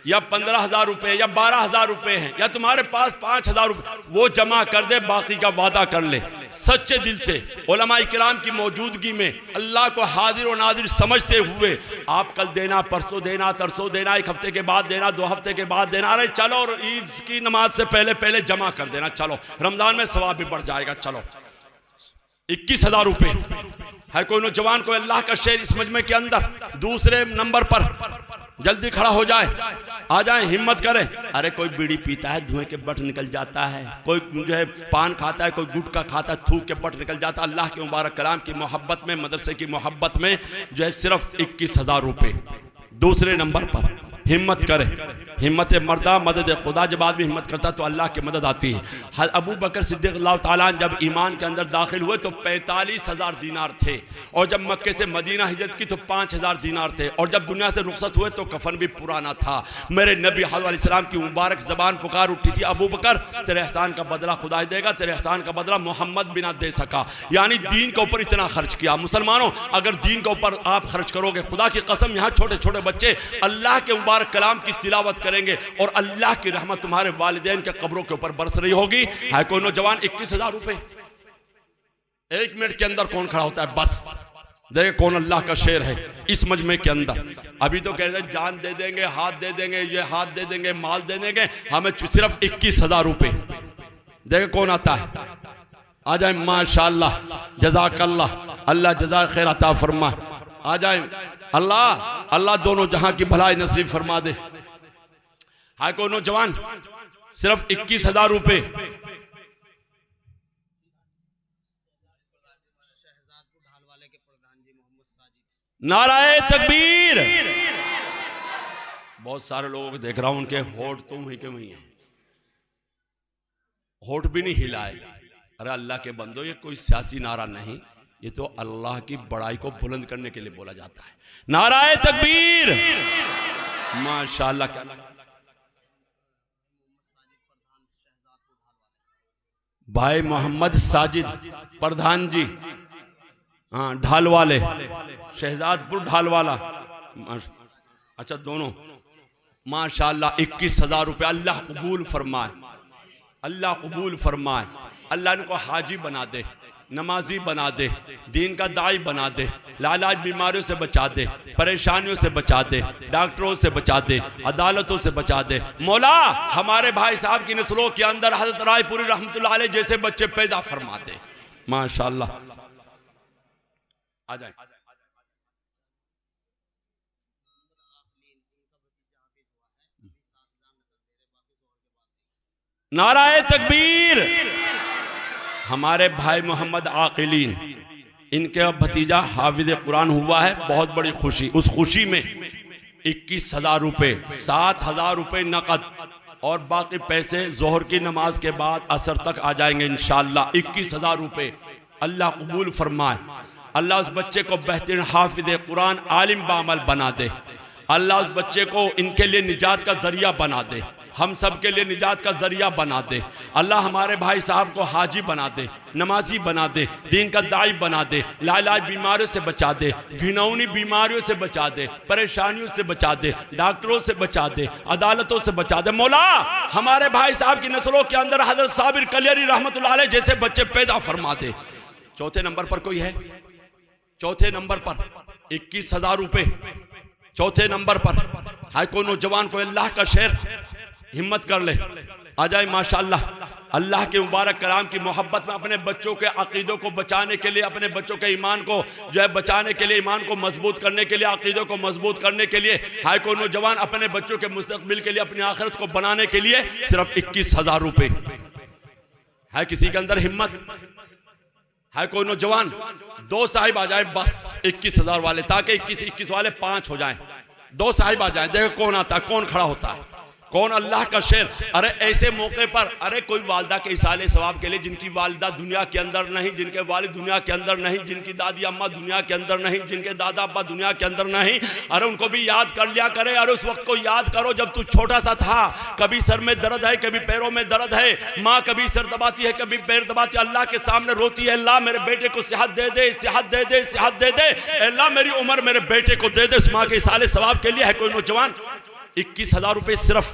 या 15,000 रुपए या 12,000 रुपए हैं या तुम्हारे पास 5,000 रुपए, वो जमा कर दे, बाकी का वादा कर ले सच्चे दिल से उलमा इकराम की मौजूदगी में, अल्लाह को हाजिर और नाजिर समझते हुए। आप कल देना, परसों देना, तरसों देना, 1 हफ्ते के बाद देना, 2 हफ्ते के बाद देना, अरे चलो ईद की नमाज से पहले पहले जमा कर देना, चलो रमजान में सवाब भी बढ़ जाएगा। चलो 21,000 रुपए है। कोई नौजवान को अल्लाह का शेर इस मजमे के अंदर दूसरे नंबर पर जल्दी खड़ा हो जाए, आ जाए, हिम्मत करें। अरे कोई बीड़ी पीता है, धुएं के बट निकल जाता है, कोई जो है पान खाता है, कोई गुटखा खाता है, थूक के बट निकल जाता है। अल्लाह के मुबारक कलाम की मोहब्बत में, मदरसे की मोहब्बत में जो है सिर्फ 21,000 रुपये दूसरे नंबर पर। हिम्मत करें, हिम्मत मर्दा मदद खुदा। जब आदमी हिम्मत करता तो अल्लाह की मदद आती है। अबू बकर सिद्दीक़ अल्लाह ताला जब ईमान के अंदर दाखिल हुए तो 45,000 दीनार थे, और जब मक्के से मदीना हिजरत की तो 5,000 दीनार थे, और जब दुनिया से रुखसत हुए तो कफन भी पुराना था। मेरे नबी अलैहिस्सलाम की मुबारक ज़बान पुकार उठी थी, अबू बकर तेरे एहसान का बदला खुदा देगा, तेरे एहसान का बदला मोहम्मद भी ना दे सका। यानी दीन के ऊपर इतना खर्च किया। मुसलमानों, अगर दीन के ऊपर आप खर्च करोगे, खुदा की कसम यहाँ छोटे छोटे बच्चे अल्लाह के मुबारक कलाम की तिलावत करेंगे और अल्लाह की रहमत तुम्हारे वालिदैन के कब्रों के ऊपर बरस रही होगी। है कोई नौजवान 21,000 रुपए 1 मिनट के अंदर कौन खड़ा होता है? बस देखे कौन अल्लाह का शेर है इस मजमे के अंदर। अभी तो कह रहे हैं जान दे देंगे, हाथ दे देंगे, ये हाथ दे देंगे, माल दे देंगे, हमें सिर्फ 21,000 रुपए। देखे कौन आता है? आ जाए माशाअल्लाह, जज़ाकल्लाह, अल्लाह जज़ा खैर अता फरमा। आ जाए, अल्लाह दोनों जहां की भलाई नसीब फरमा दे। हाय कोई नौजवान सिर्फ 21,000 रुपए। नाराए तकबीर। बहुत सारे लोगों को देख रहा हूं, उनके होठ तो वहीं के वहीं हैं, होठ भी नहीं हिलाए। अरे अल्लाह के बंदो, ये कोई सियासी नारा नहीं, ये तो अल्लाह की बड़ाई को बुलंद करने के लिए बोला जाता है। नाराए तकबीर। माशाअल्लाह। भाई मोहम्मद साजिद प्रधान जी, हाँ, ढाल वाले, शहजादपुर ढाल वाला। अच्छा दोनों माशाअल्लाह 21,000 रुपये। अल्लाह कबूल फरमाए, अल्लाह कबूल फरमाए। अल्लाह इनको हाजी बना दे, नमाजी बना दे, दीन का दाई बना दे, लालाज बीमारियों से बचा दे, परेशानियों से बचा दे, डॉक्टरों से बचा दे, अदालतों से बचा दे। मौला हमारे भाई साहब की नस्लों के अंदर हजरत रायपुरी रहमतुल्लाह अलैह जैसे बच्चे पैदा फरमा दे। माशाअल्लाह। आ जाए। नाराए तकबीर। हमारे भाई मोहम्मद आकिलीन, इनके भतीजा हाफिज कुरान हुआ है, बहुत बड़ी खुशी। उस खुशी में 21,000 रुपये, 7,000 रुपये नकद और बाकी पैसे जोहर की नमाज के बाद असर तक आ जाएंगे इंशाअल्लाह। 21,000 रुपये अल्लाह कबूल फरमाए। अल्लाह उस बच्चे को बेहतरीन हाफिज कुरान आलिम बामल बना दे। अल्लाह उस बच्चे को इनके लिए निजात का जरिया बना दे, हम सब के लिए निजात का जरिया बना दे। अल्लाह हमारे भाई साहब को हाजी बना दे, नमाजी बना दे, दीन का दाई बना दे, लाइलाज बीमारियों से बचा दे, घिनौनी बीमारियों से बचा दे, परेशानियों से बचा दे, डॉक्टरों से बचा दे, अदालतों से बचा दे। मौला हमारे भाई साहब की नस्लों के अंदर हजरत साबिर कलियरी रहमतुल्लाह अलैह जैसे बच्चे पैदा फरमा दे। चौथे नंबर पर कोई है? चौथे नंबर पर 21,000 रुपये चौथे नंबर पर। हाय कोई नौजवान को अल्लाह का शेर हिम्मत कर ले, आ जाए माशाअल्लाह। अल्लाह के मुबारक कलाम की मोहब्बत में अपने बच्चों के अकीदों को बचाने के लिए, अपने बच्चों के ईमान को जो है बचाने के लिए, ईमान को मजबूत करने के लिए, अकीदों को मजबूत करने के लिए, हाय कोई नौजवान अपने बच्चों के मुस्तकबिल के लिए, अपनी आखिरत को बनाने के लिए सिर्फ 21,000 रुपये। है किसी के अंदर हिम्मत? है कोई नौजवान? 2 साहिब आ जाए बस 21,000 वाले, ताकि 21 वाले 5 हो जाएं। 2 साहिब आ जाए, देखो कौन आता है, कौन खड़ा होता है, कौन अल्लाह का शेर। अरे ऐसे मौके पर, अरे कोई वालदा के इसाले सवाब के लिए, जिनकी वालदा दुनिया के अंदर नहीं, जिनके वालिद दुनिया के अंदर नहीं, जिनकी दादी अम्मा दुनिया के अंदर नहीं, जिनके दादा अब्बा दुनिया के अंदर नहीं, अरे उनको भी याद कर लिया करे। अरे उस वक्त को याद करो जब तू छोटा सा था, कभी सर में दर्द है, कभी पैरों में दर्द है, माँ कभी सर दबाती है, कभी पैर दबाती है, अल्लाह के सामने रोती है, अल्लाह मेरे बेटे को सेहत दे दे, सेहत दे दे, सेहत दे दे, अल्लाह मेरी उम्र मेरे बेटे को दे दे। उस माँ के इसाले सवाब के लिए है कोई नौजवान? 21,000 रुपए, सिर्फ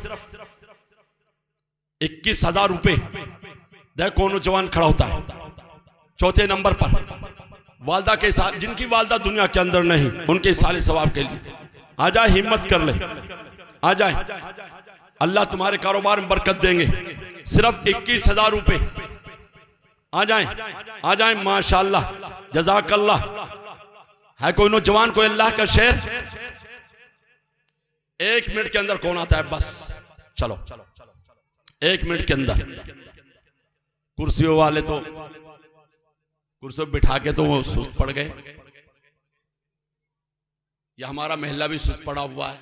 21,000 रुपए। देखो कौन नौजवान खड़ा होता है। चौथे नंबर पर वालदा के साथ, जिनकी वालदा दुनिया के अंदर नहीं, उनके साले सवाब के लिए आ जाए, हिम्मत कर ले, आ जाए, अल्लाह तुम्हारे कारोबार में बरकत देंगे। सिर्फ 21,000 रुपए, आ जाए, आ जाए, माशाअल्लाह, जज़ाकल्लाह। है कोई नौजवान, कोई अल्लाह का शेर? 1 मिनट के अंदर कौन आता है? बस चलो 1 मिनट के अंदर। कुर्सियों वाले तो कुर्सी बिठा के तो वो सुस्त पड़ गए। यह हमारा महल्ला भी सुस्त पड़ा हुआ है।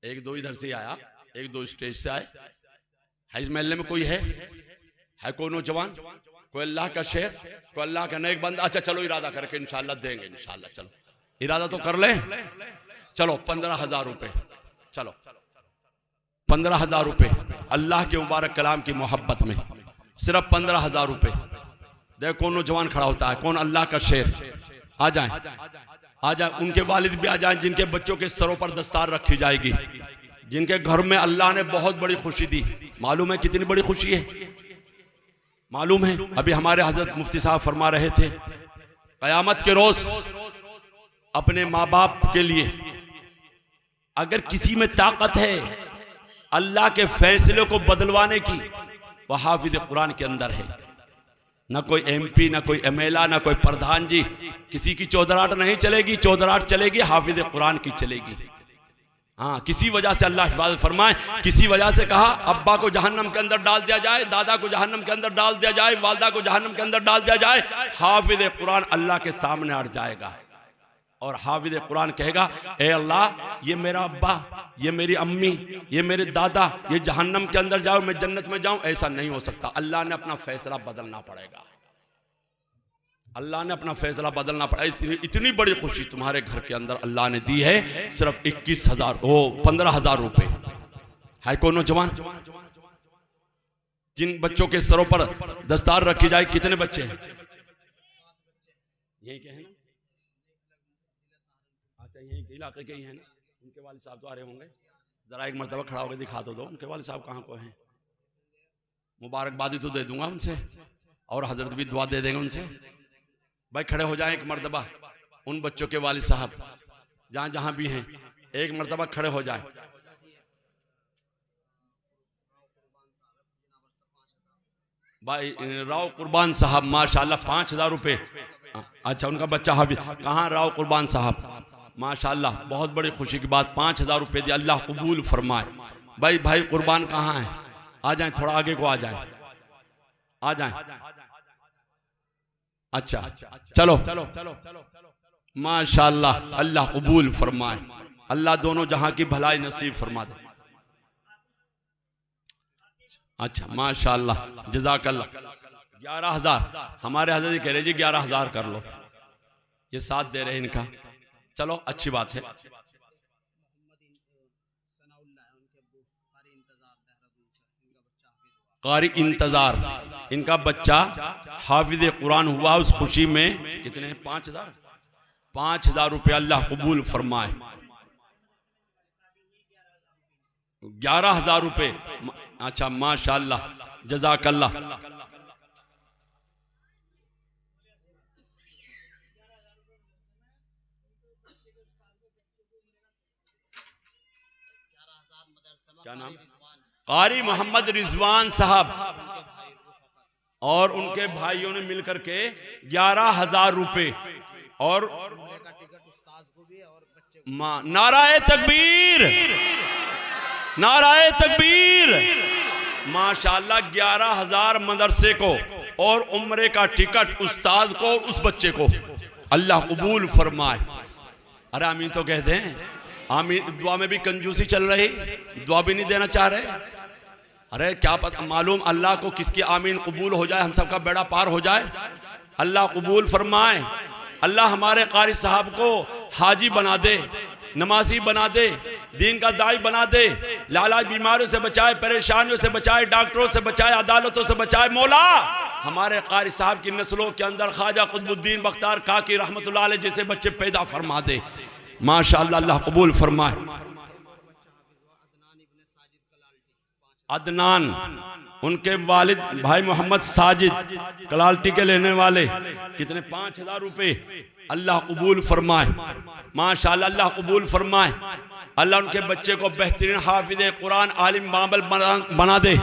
1-2 इधर से आया, 1-2 स्टेज से आए। है इस महल्ले में कोई है कोई नौजवान, कोई अल्लाह का शेर, कोई अल्लाह का नेक बंदा? अच्छा चलो, इरादा करके इंशाल्लाह देंगे, इंशाल्लाह। चलो इरादा तो कर लें। चलो 15,000 रुपए, चलो 15,000 रुपए अल्लाह के मुबारक कलाम की मोहब्बत में, सिर्फ 15,000 रुपए। देखो कौन नौजवान खड़ा होता है, कौन अल्लाह का शेर। आ जाए, आ जाए, उनके वालिद भी आ जाए, जिनके बच्चों के सरों पर दस्तार रखी जाएगी, जिनके घर में अल्लाह ने बहुत बड़ी खुशी दी। मालूम है कितनी बड़ी खुशी है? मालूम है? अभी हमारे हजरत मुफ्ती साहब फरमा रहे थे, कयामत के रोज अपने माँ बाप के लिए अगर किसी में ताकत है अल्लाह के फैसले को बदलवाने की, वह हाफिज कुरान के अंदर है। ना कोई MP, ना कोई MLA, ना कोई प्रधान जी, किसी की चौधराट नहीं चलेगी। चौधराट चलेगी हाफिज कुरान की चलेगी। हाँ, किसी वजह से अल्लाह हिफाजत फरमाए, किसी वजह से कहा अब्बा को जहन्नम के अंदर डाल दिया जाए, दादा को जहन्नम के अंदर डाल दिया जाए, वालदा को जहन्नम के अंदर डाल दिया जाए, हाफिज कुरान अल्लाह के सामने अट जाएगा और हाफिज कुरान कहेगा, ए अल्लाह, ये मेरा अब्बा, ये मेरी अम्मी, ये मेरे दादा, ये जहन्नम के अंदर जाओ, मैं जन्नत में जाऊं। ऐसा नहीं हो सकता। अल्लाह ने अपना फैसला बदलना पड़ेगा। अल्लाह ने अपना फैसला बदलना पड़ा। इतनी बड़ी खुशी तुम्हारे घर के अंदर अल्लाह ने दी है। सिर्फ 15,000 रुपए। है कोई नौजवान? जिन बच्चों के सरों पर दस्तार रखी जाए, कितने बच्चे हैं? यही के हैं ना? अच्छा, यही के इलाके के ही है ना? उनके वालिद साहब तो आ रहे होंगे, जरा एक मरतबा खड़ा होकर दिखा दो। उनके वालिद साहब कहाँ को हैं? मुबारकबादी तो दे दूंगा उनसे, और हजरत भी दुआ दे देंगे उनसे। भाई खड़े हो जाएं एक मरतबा, उन बच्चों के वालिद साहब जहां जहां भी हैं, एक मरतबा खड़े हो जाएं। भाई राव कुर्बान साहब, माशाल्लाह 5,000 रुपए। अच्छा, उनका बच्चा हाफिज कहाँ? राव कुर्बान साहब, माशाल्लाह, बहुत बड़ी खुशी की बात। 5,000 रुपए दिए, अल्लाह कबूल फरमाए। भाई कुर्बान कहाँ है? आ जाएं, थोड़ा आगे को आ जाएं, आ जाएं। अच्छा चलो, माशाल्लाह, अल्लाह कबूल फरमाए, अल्लाह दोनों जहां की भलाई नसीब फरमा दे। अच्छा, माशाल्लाह, जज़ाकल्लाह। 11,000 हमारे हज़रत कह रहे जी 11,000 कर लो, ये साथ दे रहे इनका। चलो अच्छी बात है। कारी इंतजार, इनका बच्चा हाफिज कुरान हुआ। उस खुशी में कितने हैं? 5,000 रुपये अल्लाह कबूल फरमाए। 11,000 रुपये। अच्छा, माशाल्लाह, जज़ाकल्लाह। क्या नाम? कारी मोहम्मद रिजवान साहब और उनके भाइयों ने मिलकर के 11,000 रुपए। और नाराए तकबीर, नाराए तकबीर। माशाल्लाह, 11,000 मदरसे को और उम्रे का टिकट उस्ताद को और उस बच्चे को अल्लाह कबूल फरमाए। अरे आमीन तो कहते हैं, आमीन। दुआ में भी कंजूसी चल रही, दुआ भी नहीं देना चाह रहे। अरे क्या पता मालूम अल्लाह को किसकी आमीन कबूल हो जाए, हम सबका बेड़ा पार हो जाए। अल्लाह कबूल फरमाए। अल्लाह हमारे कारी साहब को हाजी बना दे, नमाजी बना दे, दीन का दाई बना दे, लालाज बीमारियों से बचाए, परेशानियों से बचाए, डॉक्टरों से बचाए, अदालतों से बचाए। मौला हमारे कारी साहब की नस्लों के अंदर ख्वाजा कुतुबुद्दीन बख्तियार काकी रहमतुल्लाह अलैह जैसे बच्चे पैदा फरमा दे। माशाअल्लाह, अल्लाह कबूल फरमाए। अदनान, उनके वालिद भाई मोहम्मद साजिद कलाल्टी के लेने वाले, कितने 5000 रुपए। अल्लाह कबूल फरमाए। माशाअल्लाह, अल्लाह कबूल फरमाए। अल्लाह उनके बच्चे को बेहतरीन हाफिज़ कुरान आलिम मामल बना दे,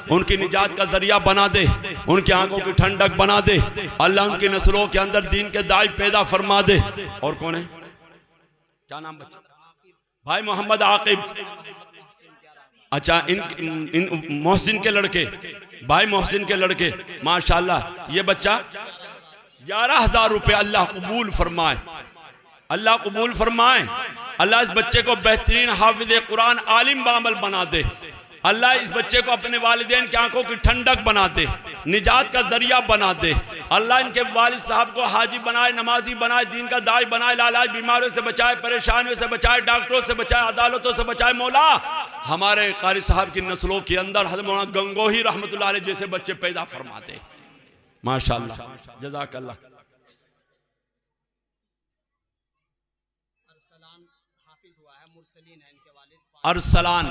उनकी निजात का जरिया बना दे, उनकी आंखों की ठंडक बना दे। अल्लाह उनकी नस्लों के अंदर दीन के दाई पैदा फरमा दे। और कौन है, क्या नाम बच्चा? भाई मोहम्मद आकिब। अच्छा, इन मोहसिन के लड़के, भाई मोहसिन के लड़के। माशाअल्लाह, ये बच्चा 11,000 रुपए। अल्लाह कबूल फरमाए, अल्लाह कबूल फरमाए। अल्लाह इस बच्चे को बेहतरीन हाफिज़ कुरान आलिम बामल बना दे। अल्लाह इस बच्चे को अपने वालिदैन की आंखों की ठंडक बना दे, निजात का जरिया बना दे। अल्लाह इनके वालिद साहब को हाजी बनाए, नमाजी बनाए, दीन का दाई बनाए, लालाज बीमारियों से बचाए, परेशानियों से बचाए, डॉक्टरों से बचाए, अदालतों से बचाए। मौला हमारे कारी साहब की नस्लों के अंदर हज़रत मौलाना गंगोही रहमतुल्लाह अलैह जैसे बच्चे पैदा फरमा दे। माशाअल्लाह, जज़ाकल्लाह। अरसलान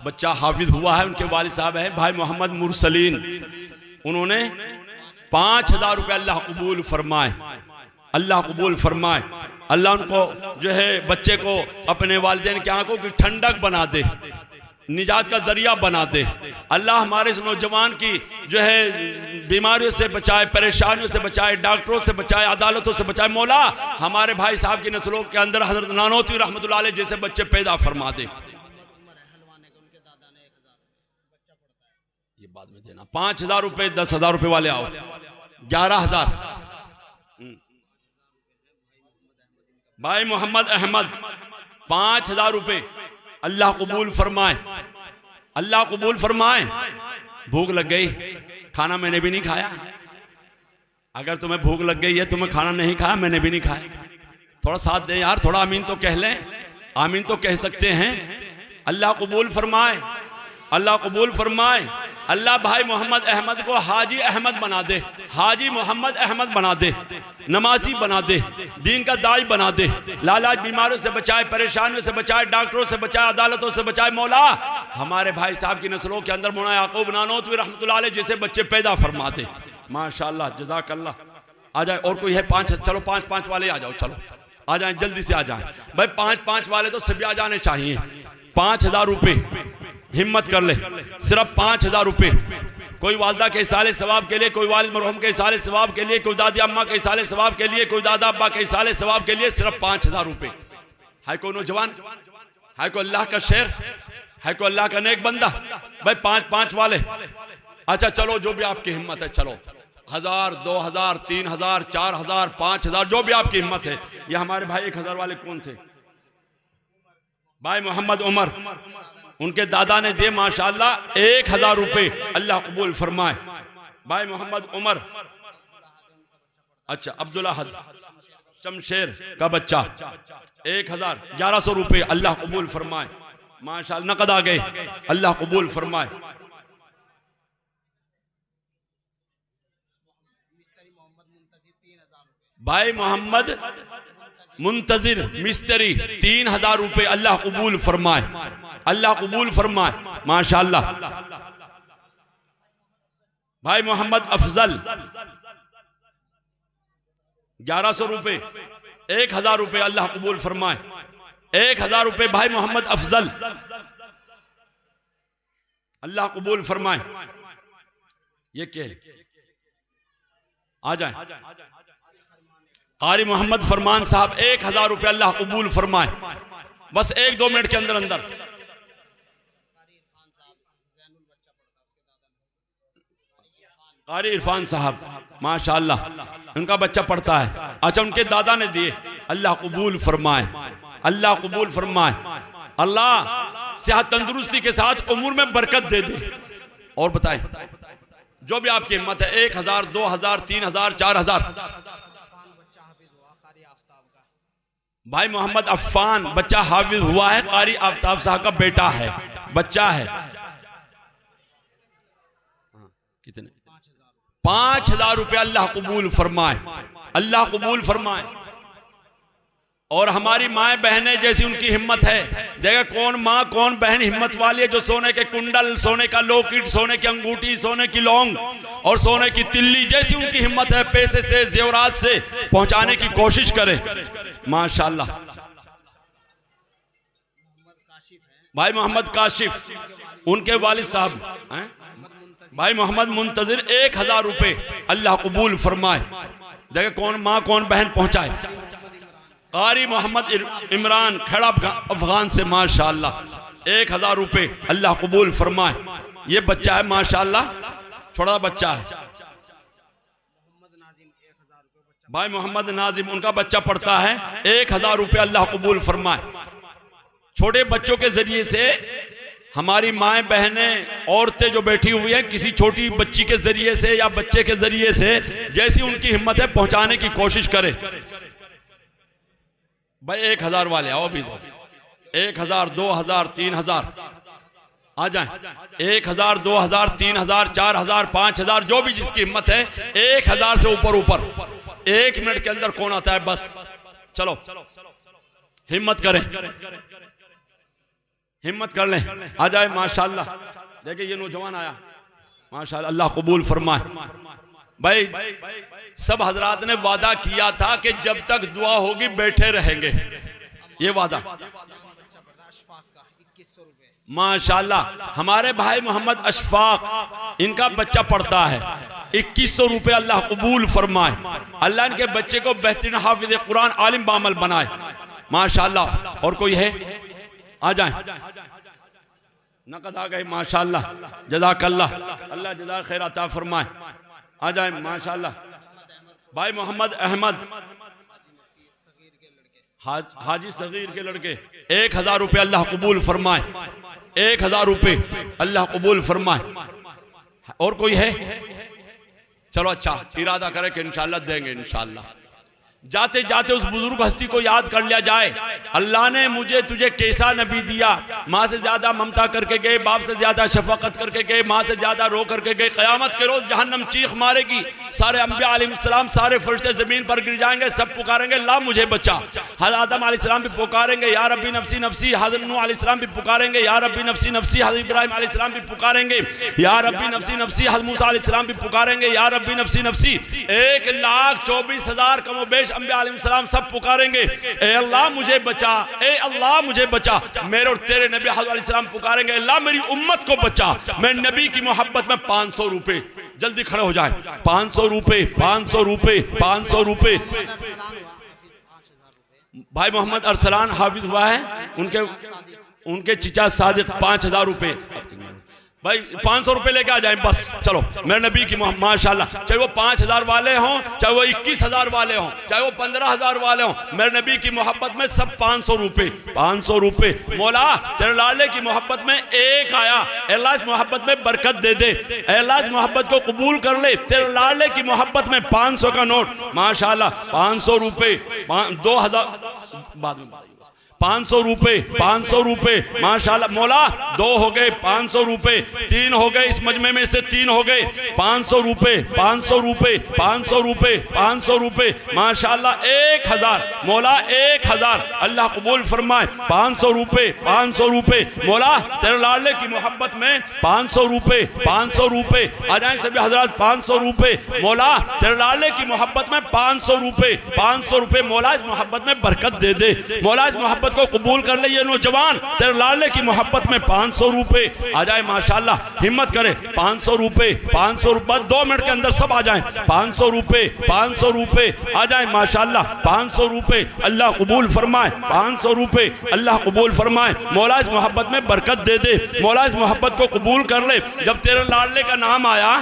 बच्चा हाफिज हुआ है, उनके वालिद साहब है भाई मोहम्मद मुरसलीन। उन्होंने 5000 रुपये। अल्लाह कबूल फरमाए, अल्लाह कबूल फरमाए। अल्लाह उनको जो है बच्चे को अपने वालिदैन की आंखों की ठंडक बना दे, निजात का जरिया बना दे। अल्लाह हमारे इस नौजवान की जो है बीमारियों से बचाए, परेशानियों से बचाए, डॉक्टरों से बचाए, अदालतों से बचाए। मौला हमारे भाई साहब की नस्लों के अंदर हजरत नानोती रहमतुल्लाह अलैह जैसे बच्चे पैदा फरमा दे। ये बाद में देना। 5000 रुपए, 10,000 रुपए वाले आओ। 11,000 भाई मोहम्मद अहमद 5000 रुपए। अल्लाह कबूल फरमाए, अल्लाह कबूल फरमाए। भूख लग गई, खाना मैंने भी नहीं खाया। अगर तुम्हें भूख लग गई है, तुम्हें खाना नहीं खाया, मैंने भी नहीं खाया, थोड़ा साथ दे यार, थोड़ा आमीन तो कह लें। आमीन तो कह सकते हैं। अल्लाह कबूल फरमाए, अल्लाह कबूल फरमाए। अल्लाह भाई मोहम्मद अहमद को हाजी अहमद बना दे, हाजी मोहम्मद अहमद बना दे, नमाजी बना दे, दीन का दाई बना दे, लालाज बीमारियों से बचाए, परेशानियों से बचाए, डॉक्टरों से बचाए, अदालतों से बचाए। मौला हमारे भाई साहब की नस्लों के अंदर मौलाना याकूब नानोतवी रहमतुल्लाह अलैह जैसे बच्चे पैदा फरमा दे। माशाअल्लाह, जज़ाकल्लाह। आ जाए और कोई है? 5, चलो 5 वाले आ जाओ, चलो आ जाए, जल्दी से आ जाए भाई। 5 वाले तो सभी आ जाने चाहिए। 5000 रुपये, हिम्मत कर ले, सिर्फ 5000 रुपये। कोई वालदा के इसाले सवाब के लिए, कोई वालिद मरहूम के इसाले सवाब के लिए, कोई दादी अम्मा के इसाले सवाब के लिए, कोई दादा अब्बा के इसाले सवाब के लिए सिर्फ 5000 रुपये। है कोई नौजवान, है कोई अल्लाह का शेर, है कोई अल्लाह का नेक बंदा भाई? 5 वाले। अच्छा चलो, जो भी आपकी हिम्मत है, चलो 1000, 2000, 3000, 4000, 5000, जो भी आपकी हिम्मत है। ये हमारे भाई 1000 वाले कौन थे? भाई मोहम्मद उमर, उनके दादा ने दिए माशाअल्लाह 1000 रुपये। अल्लाह कबूल फरमाए। भाई मोहम्मद उमर, अच्छा अब्दुल्ला हद शमशेर का बच्चा 1000, 1100 रुपये। अल्लाह कबूल फरमाए। माशाअल्लाह नकद आ गए। अल्लाह कबूल फरमाए। भाई मोहम्मद मुंतजिर मिस्त्री 3000 रुपये। अल्लाह कबूल फरमाए, अल्लाह कबूल फरमाए। माशाअल्लाह। भाई मोहम्मद अफजल 1100 रुपये, 1000 रुपये। अल्लाह कबूल फरमाए, 1000 रुपये। भाई मोहम्मद अफजल, अल्लाह कबूल फरमाए। ये क्या है? आ जाए। कारी मोहम्मद फरमान साहब 1000 रुपये। अल्लाह कबूल फरमाए। बस 1-2 मिनट के अंदर अंदर। कारी इरफान साहब माशाअल्लाह, उनका बच्चा पढ़ता है। अच्छा, उनके दादा ने दिए, अल्लाह कबूल फरमाए, अल्लाह कबूल फरमाए, अल्लाह सेहत तंदुरुस्ती के साथ उम्र में बरकत दे दे। और बताएं जो भी आपकी हिम्मत है, 1000, 2000, 3000, 4000। भाई मोहम्मद अफ़ान बच्चा हाफिज हुआ है, कारी आफ्ताब साहब का बेटा है, बच्चा है। कितने? 5000 रुपये। अल्लाह कबूल फरमाए, अल्लाह कबूल फरमाए। और हमारी माएँ बहनें जैसी उनकी हिम्मत है, देखा कौन माँ कौन बहन हिम्मत वाली है जो सोने के कुंडल, सोने का लॉकेट, सोने की अंगूठी, सोने की लौंग और सोने की तिल्ली जैसी उनकी हिम्मत है, पैसे से जेवरात से पहुंचाने की कोशिश करे। माशाल्लाह। भाई मोहम्मद काशिफ, उनके वालिद साहब भाई मोहम्मद मुंतजिर, 1000 रुपये। अल्लाह कबूल फरमाए। देखा कौन माँ कौन बहन पहुंचाए। कारी मोहम्मद इमरान खड़ा अफगान से माशाअल्लाह, 1000 रुपये। अल्लाह कबूल फरमाए। ये बच्चा है माशाअल्लाह, छोटा बच्चा है। भाई मोहम्मद नाजिम, उनका बच्चा पढ़ता है, 1000 रुपये। अल्लाह कबूल फरमाए। छोटे बच्चों के जरिए से हमारी माएँ बहनें औरतें जो बैठी हुई हैं, किसी छोटी बच्ची के जरिए से या बच्चे के जरिए से जैसी उनकी हिम्मत है पहुंचाने की कोशिश करे। भाई 1000 वाले आओ भी, 1000, 2000, 3000 आ जाएं। 1000, 2000, 3000, 4000, 5000, जो भी जिसकी हिम्मत है, 1000 से ऊपर ऊपर। 1 मिनट के अंदर कौन आता है? बस चलो हिम्मत करें, हिम्मत कर लें, आ जाए माशाल्लाह। देखिए ये नौजवान आया माशाल्लाह, अल्लाह कबूल फरमाए। भाई सब हजरात ने वादा किया था कि जब तक दुआ होगी बैठे रहेंगे, ये वादा माशाल्लाह। हमारे भाई मोहम्मद अशफाक, इनका बच्चा पढ़ता है, 2100 रुपये। अल्लाह कबूल फरमाए। अल्लाह इनके बच्चे को बेहतरीन हाफिज कुरान आलिम बामल बनाए माशाल्लाह। और कोई है? आ जाए। नकद आ गए माशाल्लाह, जज़ाकल्लाह, अल्लाह जज़ा खैर अता फरमाए। आ जाए माशाल्लाह। भाई मोहम्मद अहमद, हाजी सगीर के लड़के, 1000 रुपये। अल्लाह कबूल फरमाए, 1000 रुपये। अल्लाह कबूल फरमाए। और कोई है? चलो अच्छा, इरादा करें कि इंशाल्लाह देंगे। इंशाल्लाह जाते जाते उस बुजुर्ग हस्ती को याद कर लिया जाए। अल्लाह ने मुझे तुझे कैसा नबी दिया, माँ से ज्यादा ममता करके गए, बाप से ज्यादा शफकत करके गए, माँ से ज्यादा रो करके गए। क़यामत के रोज जहन्नम चीख मारेगी, सारे अंबिया अलैहिस्सलाम, सारे फरिश्ते जमीन पर गिर जाएंगे, सब पुकारेंगे ला मुझे बचा। हज़रत आदम अलैहिस्सलाम भी पुकारेंगे या रब्बी नफ्सी नफ्सी, हज़रत नूह अलैहिस्सलाम भी पुकारेंगे या रब्बी नफ्सी नफ्सी, हज़रत इब्राहिम अलैहिस्सलाम भी पुकारेंगे या रब्बी नफ्सी नफ्सी, हज़रत मूसा अलैहिस्सलाम भी पुकारेंगे या रब्बी नफ्सी नफ्सी। 1,24,000 कमोबेश अंबिया अलैहिस्सलाम सब पुकारेंगे, ए अल्लाह मुझे बचा, ए अल्लाह मुझे बचा। मेरे और तेरे नबी हज़रत अलैहिस्सलाम पुकारेंगे, अल्लाह मेरी उम्मत को बचा। मैं नबी की मोहब्बत में 500 रुपये, जल्दी खड़े हो जाए, 500 रुपये, 500 रुपये, 500 रुपये। भाई मोहम्मद अरसलान हाफिज हुआ है, उनके चीचा सादिक 5000 रुपये। भाई 500 रुपये लेके आ जाए बस। चलो मेरे नबी की माशाल्लाह, चाहे वो 5000 वाले हों, चाहे वो 21000 वाले हों, चाहे वो 15000 वाले हों, मेरे नबी की मोहब्बत में सब 500 रुपये, 500 रुपये। मौला तेरे लाले की मोहब्बत में एक आया, अल्लाह इस मोहब्बत में बरकत दे दे, अल्लाह इस मोहब्बत को कबूल कर ले। तेरे लाले की मोहब्बत में 500 का नोट माशाल्लाह, 500 रुपये, 2000 बाद में 500 रुपये, 500 रुपये माशाल्लाह। मौला 2 हो गए, 500 रुपये, 3 हो गए, इस मजमे में से 3 हो गए, 500 रुपये, 500 रुपये, 500 रुपये, 500 रुपये माशाल्लाह। 1000 मौला, 1000 अल्लाह कबूल फरमाए। 500 रुपये, 500 रुपये मौला तेरे लाले की मोहब्बत में 500 रुपये, 500 रुपये। आ जाए सभी हजरात, 500 रुपये मौला तेरे लाले की मोहब्बत में 500 रुपये, 500 रुपये। मौला इस मोहब्बत में बरकत दे दे, मौला इस मोहब्बत को कबूल कर ले। ये नौजवान तेरे लाले की मोहब्बत में 500 रुपये। आ जाए माशा माशाल्लाह हिम्मत करे। 500 रुपये, 500 रुपये, 2 मिनट के अंदर सब आ जाएं। 500 रुपये, 500 रुपये आ जाएं माशाल्लाह। 500 रुपये अल्लाह कबूल फरमाए, 500 रुपये अल्लाह कबूल फरमाए। मौला इस मोहब्बत में बरकत दे दे, मौला इस मोहब्बत को कबूल कर ले। जब तेरे लाडले का नाम आया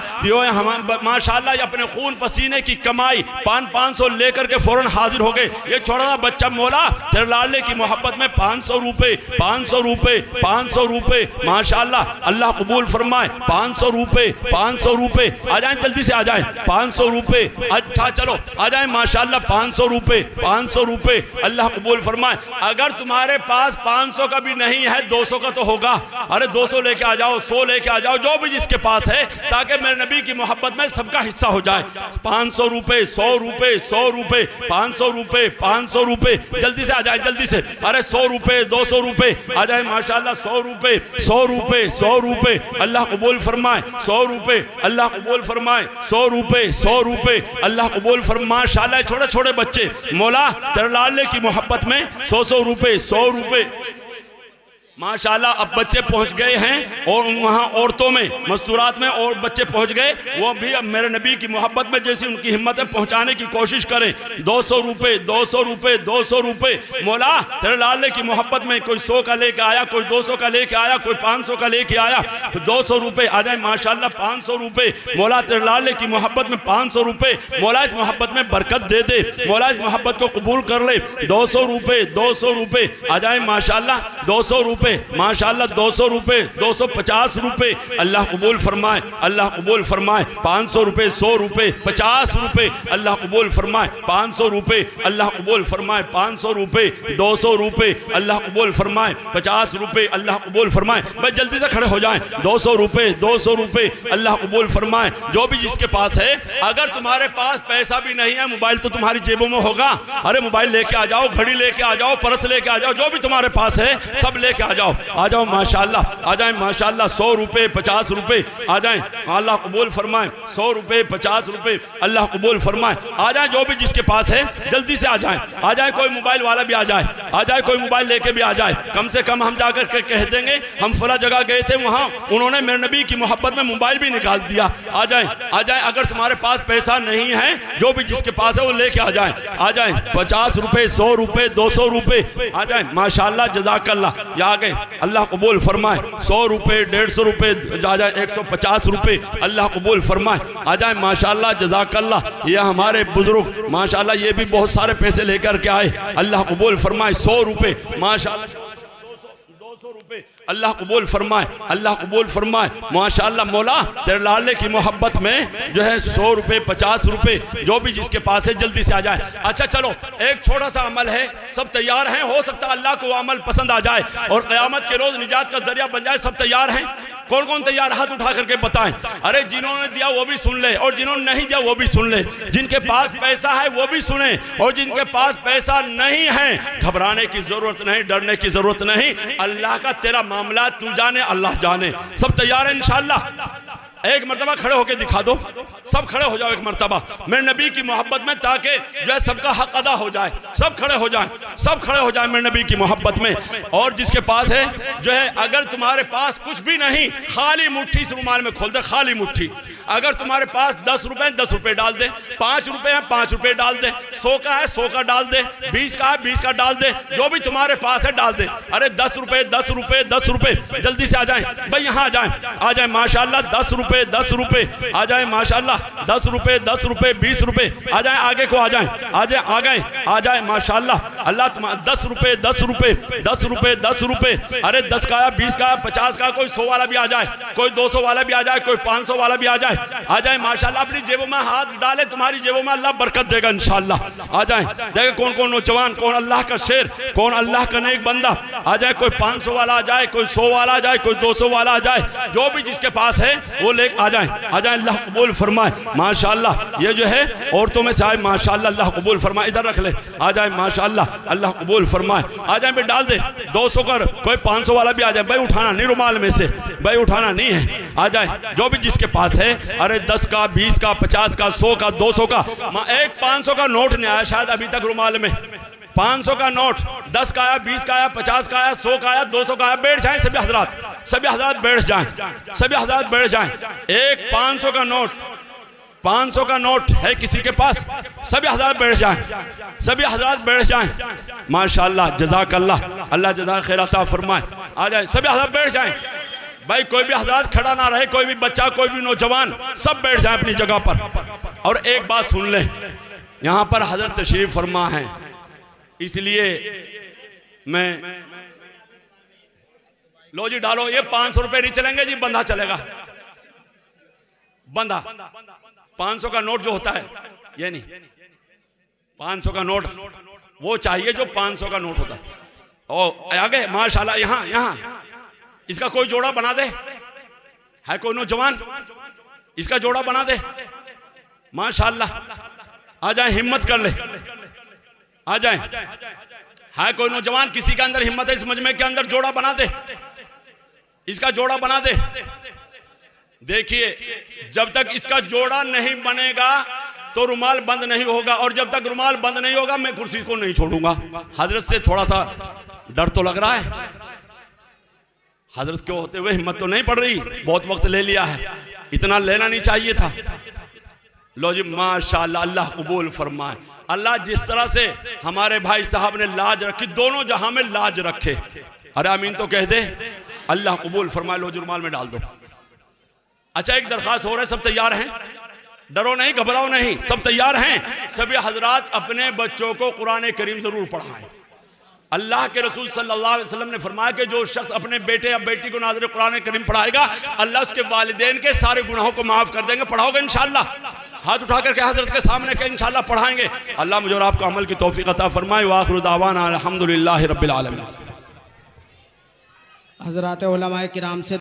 हम माशाल्लाह अपने खून पसीने की कमाई 500 लेकर के फौरन हाजिर हो गए। ये छोटा सा बच्चा मौला तेरे लाडले की मोहब्बत में 500 रुपये, 500 रुपये, 500 रुपये माशाल्लाह अल्लाह कबूल फरमाए। 500 रुपये, 500 रुपये आ जाएं, जल्दी से आ जाएं। 500 रुपये, अच्छा चलो आ जाएं माशाल्लाह। 500 रुपये, 500 रुपये अल्लाह कबूल फरमाए। अगर तुम्हारे पास 500 का भी नहीं है 200 का तो होगा। अरे 200 लेके आ जाओ, 100 लेके आ जाओ, जो भी जिसके पास है, ताकि मेरे नबी की मोहब्बत में सबका हिस्सा हो जाए। 500 रुपये, 100 रुपये, 100 रुपये, 500 रुपये, 500 रुपये, जल्दी से आ जाए, जल्दी से। अरे 100 रुपये, 200 रुपये आ जाए माशाल्लाह। 100 रुपये, 100 रुपये, 100 रुपये अल्लाह कबूल फरमाए। 100 रुपये अल्लाह कबूल फरमाए। 100 रुपये, 100 रुपये अल्लाह कबूल फरमाए माशाल्लाह। छोटे छोटे बच्चे मौला तेरे लाडले की मोहब्बत में 100 रुपये, 100 रुपये माशाल्लाह। अब बच्चे पहुंच गए हैं और वहाँ औरतों में मस्तूरात में और बच्चे पहुंच गए, वो भी अब मेरे नबी की मोहब्बत में जैसी उनकी हिम्मत है पहुंचाने की कोशिश करें। 200 रुपये, 200 रुपये, 200 रुपये मौला तेरे लाडले की मोहब्बत में कोई 100 का लेके आया, कोई 200 का लेके आया, कोई 500 का लेके आया, 200 रुपये आ जाए माशाल्लाह। 500 रुपये मौला तेरे लाडले की मोहब्बत में 500 रुपये मौला इस मोहब्बत में बरकत दे दे, मौला इस मोहब्बत को कबूल कर ले। 200 रुपये, 200 रुपये आ जाए माशाल्लाह। 200 रुपये माशाल्लाह, 200 रुपये, 250 रुपये अल्लाह कबूल फरमाए, अल्लाह कबूल फरमाए। 500 रुपये, 100 रुपये, 50 रुपये अल्लाह कबूल फरमाए। 500 रुपये अल्लाह कबूल फरमाए। 500 रुपये, 200 रुपये अल्लाह कबूल फरमाए। 50 रुपये अल्लाह कबूल फरमाए। भाई जल्दी से खड़े हो जाएं। 200 रुपये, 200 रुपये अल्लाह कबूल फरमाए। जो भी जिसके पास है, अगर तुम्हारे पास पैसा भी नहीं है, मोबाइल तो तुम्हारी जेबों में होगा। अरे मोबाइल लेके आ जाओ, घड़ी लेके आ जाओ, पर्स लेके आ जाओ, जो भी तुम्हारे पास है सब लेके आ जाओ, आ जाओ माशाल्लाह, आ जाए माशाल्लाह। 100 रुपये, 50 रुपये आ जाए, अल्लाह कबूल फरमाए। 100 रुपये, 50 रुपये अल्लाह कबूल फरमाए। आ जाए जो भी जिसके पास है, जल्दी से आ जाए, आ जाए। कोई मोबाइल वाला भी आ जाए, आ जाए, कोई मोबाइल लेके भी आ जाए। कम से कम हम जाकर के कह देंगे हम फला जगह गए थे, वहाँ उन्होंने मेरे नबी की मोहब्बत में मोबाइल भी निकाल दिया। आ जाए, आ जाए। अगर तुम्हारे पास पैसा नहीं है, जो भी जिसके पास है वो लेके आ जाए, आ जाए। 50 रुपये, 100 रुपये, 200 रुपये आ जाए माशाल्लाह। जज़ाकल्लाह, या आ गए अल्लाह कबूल फरमाए। 100 रुपये, 150 रुपये आ जाए, 150 रुपये अल्लाह कबूल फरमाए। आ जाए माशाल्लाह। जज़ाकल्लाह। ये हमारे बुजुर्ग माशाल्लाह ये भी बहुत सारे पैसे लेकर के आए, अल्लाह कबूल फरमाए। 100 रुपये माशाल्लाह, 200 रुपये अल्लाह कबूल फरमाए, अल्लाह कबूल फरमाए माशाल्लाह। मौला तेरे लाडले की मोहब्बत में जो है 100 रुपये, 50 रुपये, जो भी जिसके पास है जल्दी से आ जाए। अच्छा चलो, एक छोटा सा अमल है, सब तैयार हैं? हो सकता है अल्लाह को वो अमल पसंद आ जाए और क़यामत के रोज़ निजात का जरिया बन जाए। सब तैयार हैं? कौन कौन तैयार? हाथ उठा करके बताएं। अरे जिन्होंने दिया वो भी सुन ले और जिन्होंने नहीं दिया वो भी सुन ले। जिनके पास पैसा है वो भी सुने और जिनके पास पैसा नहीं है, घबराने की जरूरत नहीं, डरने की जरूरत नहीं। अल्लाह का तेरा मामला तू जाने, अल्लाह जाने। सब तैयार है इंशाअल्लाह? एक मरतबा खड़े होके दिखा दो, सब खड़े हो जाओ एक मरतबा मेरे नबी की मोहब्बत में, ताकि जो है सबका हक अदा हो जाए। सब खड़े हो जाएं, सब खड़े हो जाएं मेरे नबी की मोहब्बत में। और जिसके पास है जो है, अगर तुम्हारे पास कुछ भी नहीं, खाली मुट्ठी इस रुमाल में खोल दे, खाली मुट्ठी। अगर तुम्हारे पास 10 रुपए 10 रुपए डाल दे, 5 रुपए है 5 रुपए डाल दे, 100 का है 100 का डाल दे, 20 का है 20 का डाल दे, जो भी तुम्हारे पास है डाल दे। अरे 10 रुपए 10 रुपए 10 रुपए, जल्दी से आ जाएं भाई, यहाँ आ जाएं माशाल्लाह। 10 रुपए 10 रुपए आ जाए माशाल्लाह। 10 रुपए 10 रुपए 20 रुपए आ जाए, आगे को आ जाए, आ गए आ जाए माशाल्लाह। अल्लाह तुम्हारा 10 रुपए 10 रुपए 10 रुपए 10 रुपए, अरे 10 का 20 का 50 का, कोई 100 वाला भी आ जाए, कोई 200 वाला भी आ जाए, कोई 500 वाला भी आ जाए माशाल्लाह। अपनी जेबों में हाथ डाले, तुम्हारी जेबों में अल्लाह बरकत देगा इंशाल्लाह। आ जाए, देखे कौन कौन नौजवान, कौन अल्लाह का शेर, कौन अल्लाह का नेक बंदा आ जाए। कोई 500 वाला आ जाए, कोई 100 वाला आ जाए, कोई 200 वाला आ जाए, जो भी जिसके पास है वो ले आ जाए, आ जाए। अल्लाह कबूल फरमाए माशाल्लाह। ये जो है औरतों में से आए माशाल्लाह, अल्लाह कबूल फरमाए। इधर रख ले, आ जाए माशाल्लाह, अल्लाह कबूल फरमाए। आ जाए भाई, डाल दे 200 कर, कोई 500 वाला भी आ जाए भाई, उठाना नहीं रुमाल में से भाई, उठाना नहीं है। आ जाए जो भी जिसके पास है, अरे 10 का 20 का 50 का 100 का 200 का, एक 500 का नोट नहीं आया शायद अभी तक रुमाल में। 500 का नोट 10 का आया, 20 का आया, 50 का आया, 100 का आया, 200 का आया। बैठ जाएं सभी हजरात, सभी हजरात बैठ जाएं, सभी हजरात बैठ जाएं। एक 500 का नोट, 500 का नोट है किसी के पास? सभी हजरात बैठ जाएं, सभी हजरात बैठ जाएं। माशाअल्लाह, जज़ाकल्लाह, अल्लाह जज़ाक खैर अता फरमाए। आ जाए सभी हजरात बैठ जाएं। भाई कोई भी हजरात खड़ा ना रहे, कोई भी बच्चा, कोई भी नौजवान, सब बैठ जाएं अपनी जगह पर। और एक बात सुन लें, यहाँ पर हजरत तशरीफ फरमा है, इसलिए मैं लो जी डालो। ये 500 रुपए नहीं चलेंगे जी, बंधा चलेगा, बंधा। 500 का नोट जो होता है, ये नहीं, 500 का नोट वो चाहिए जो 500 का नोट होता है। ओ आगे माशाल्लाह, यहाँ यहाँ इसका कोई जोड़ा बना दे, है कोई नौजवान इसका जोड़ा बना दे। माशाल्लाह, आ जाए, हिम्मत कर ले, आ जाए। है कोई नौजवान, किसी के अंदर हिम्मत है इस मजमे के अंदर, जोड़ा बना दे, इसका जोड़ा बना दे। देखिए, जब तक इसका जोड़ा नहीं बनेगा तो रुमाल बंद नहीं होगा, और जब तक रुमाल बंद नहीं होगा मैं कुर्सी को नहीं छोड़ूंगा। हजरत से थोड़ा सा डर तो लग रहा है, हजरत क्यों होते हुए हिम्मत तो नहीं पड़ रही, बहुत वक्त ले लिया है, इतना लेना नहीं चाहिए था। लो जी माशाल्लाह, अल्लाह कबूल फरमाए। अल्लाह जिस तरह से हमारे भाई साहब ने लाज रखी, दोनों जहां में लाज रखे, अरे आमीन तो कह दे। अल्लाह कबूल फरमाए। लो जी रुमाल में डाल दो। अच्छा, एक दरखास्त हो रहा है, सब तैयार हैं? डरो नहीं, घबराओ नहीं, सब तैयार हैं? सभी हजरात अपने बच्चों को कुरान करीम जरूर पढ़ाएं। अल्लाह के रसूल सल्लल्लाहु अलैहि वसल्लम ने फरमाया कि जो शख्स अपने बेटे या बेटी को नाज़िर कुरान करीम पढ़ाएगा, अल्लाह उसके वालिदैन के सारे गुनाहों को माफ कर देंगे। पढ़ाओगे इंशाअल्लाह? हाथ उठा करके हजरत के सामने के इंशाअल्लाह पढ़ाएंगे। अल्लाह मुझे और आपको अमल की तौफीक अता फरमाए। व आखिरु दावाना अल्हम्दुलिल्लाहि रब्बिल आलमीन। हज़रात उलमाए किराम से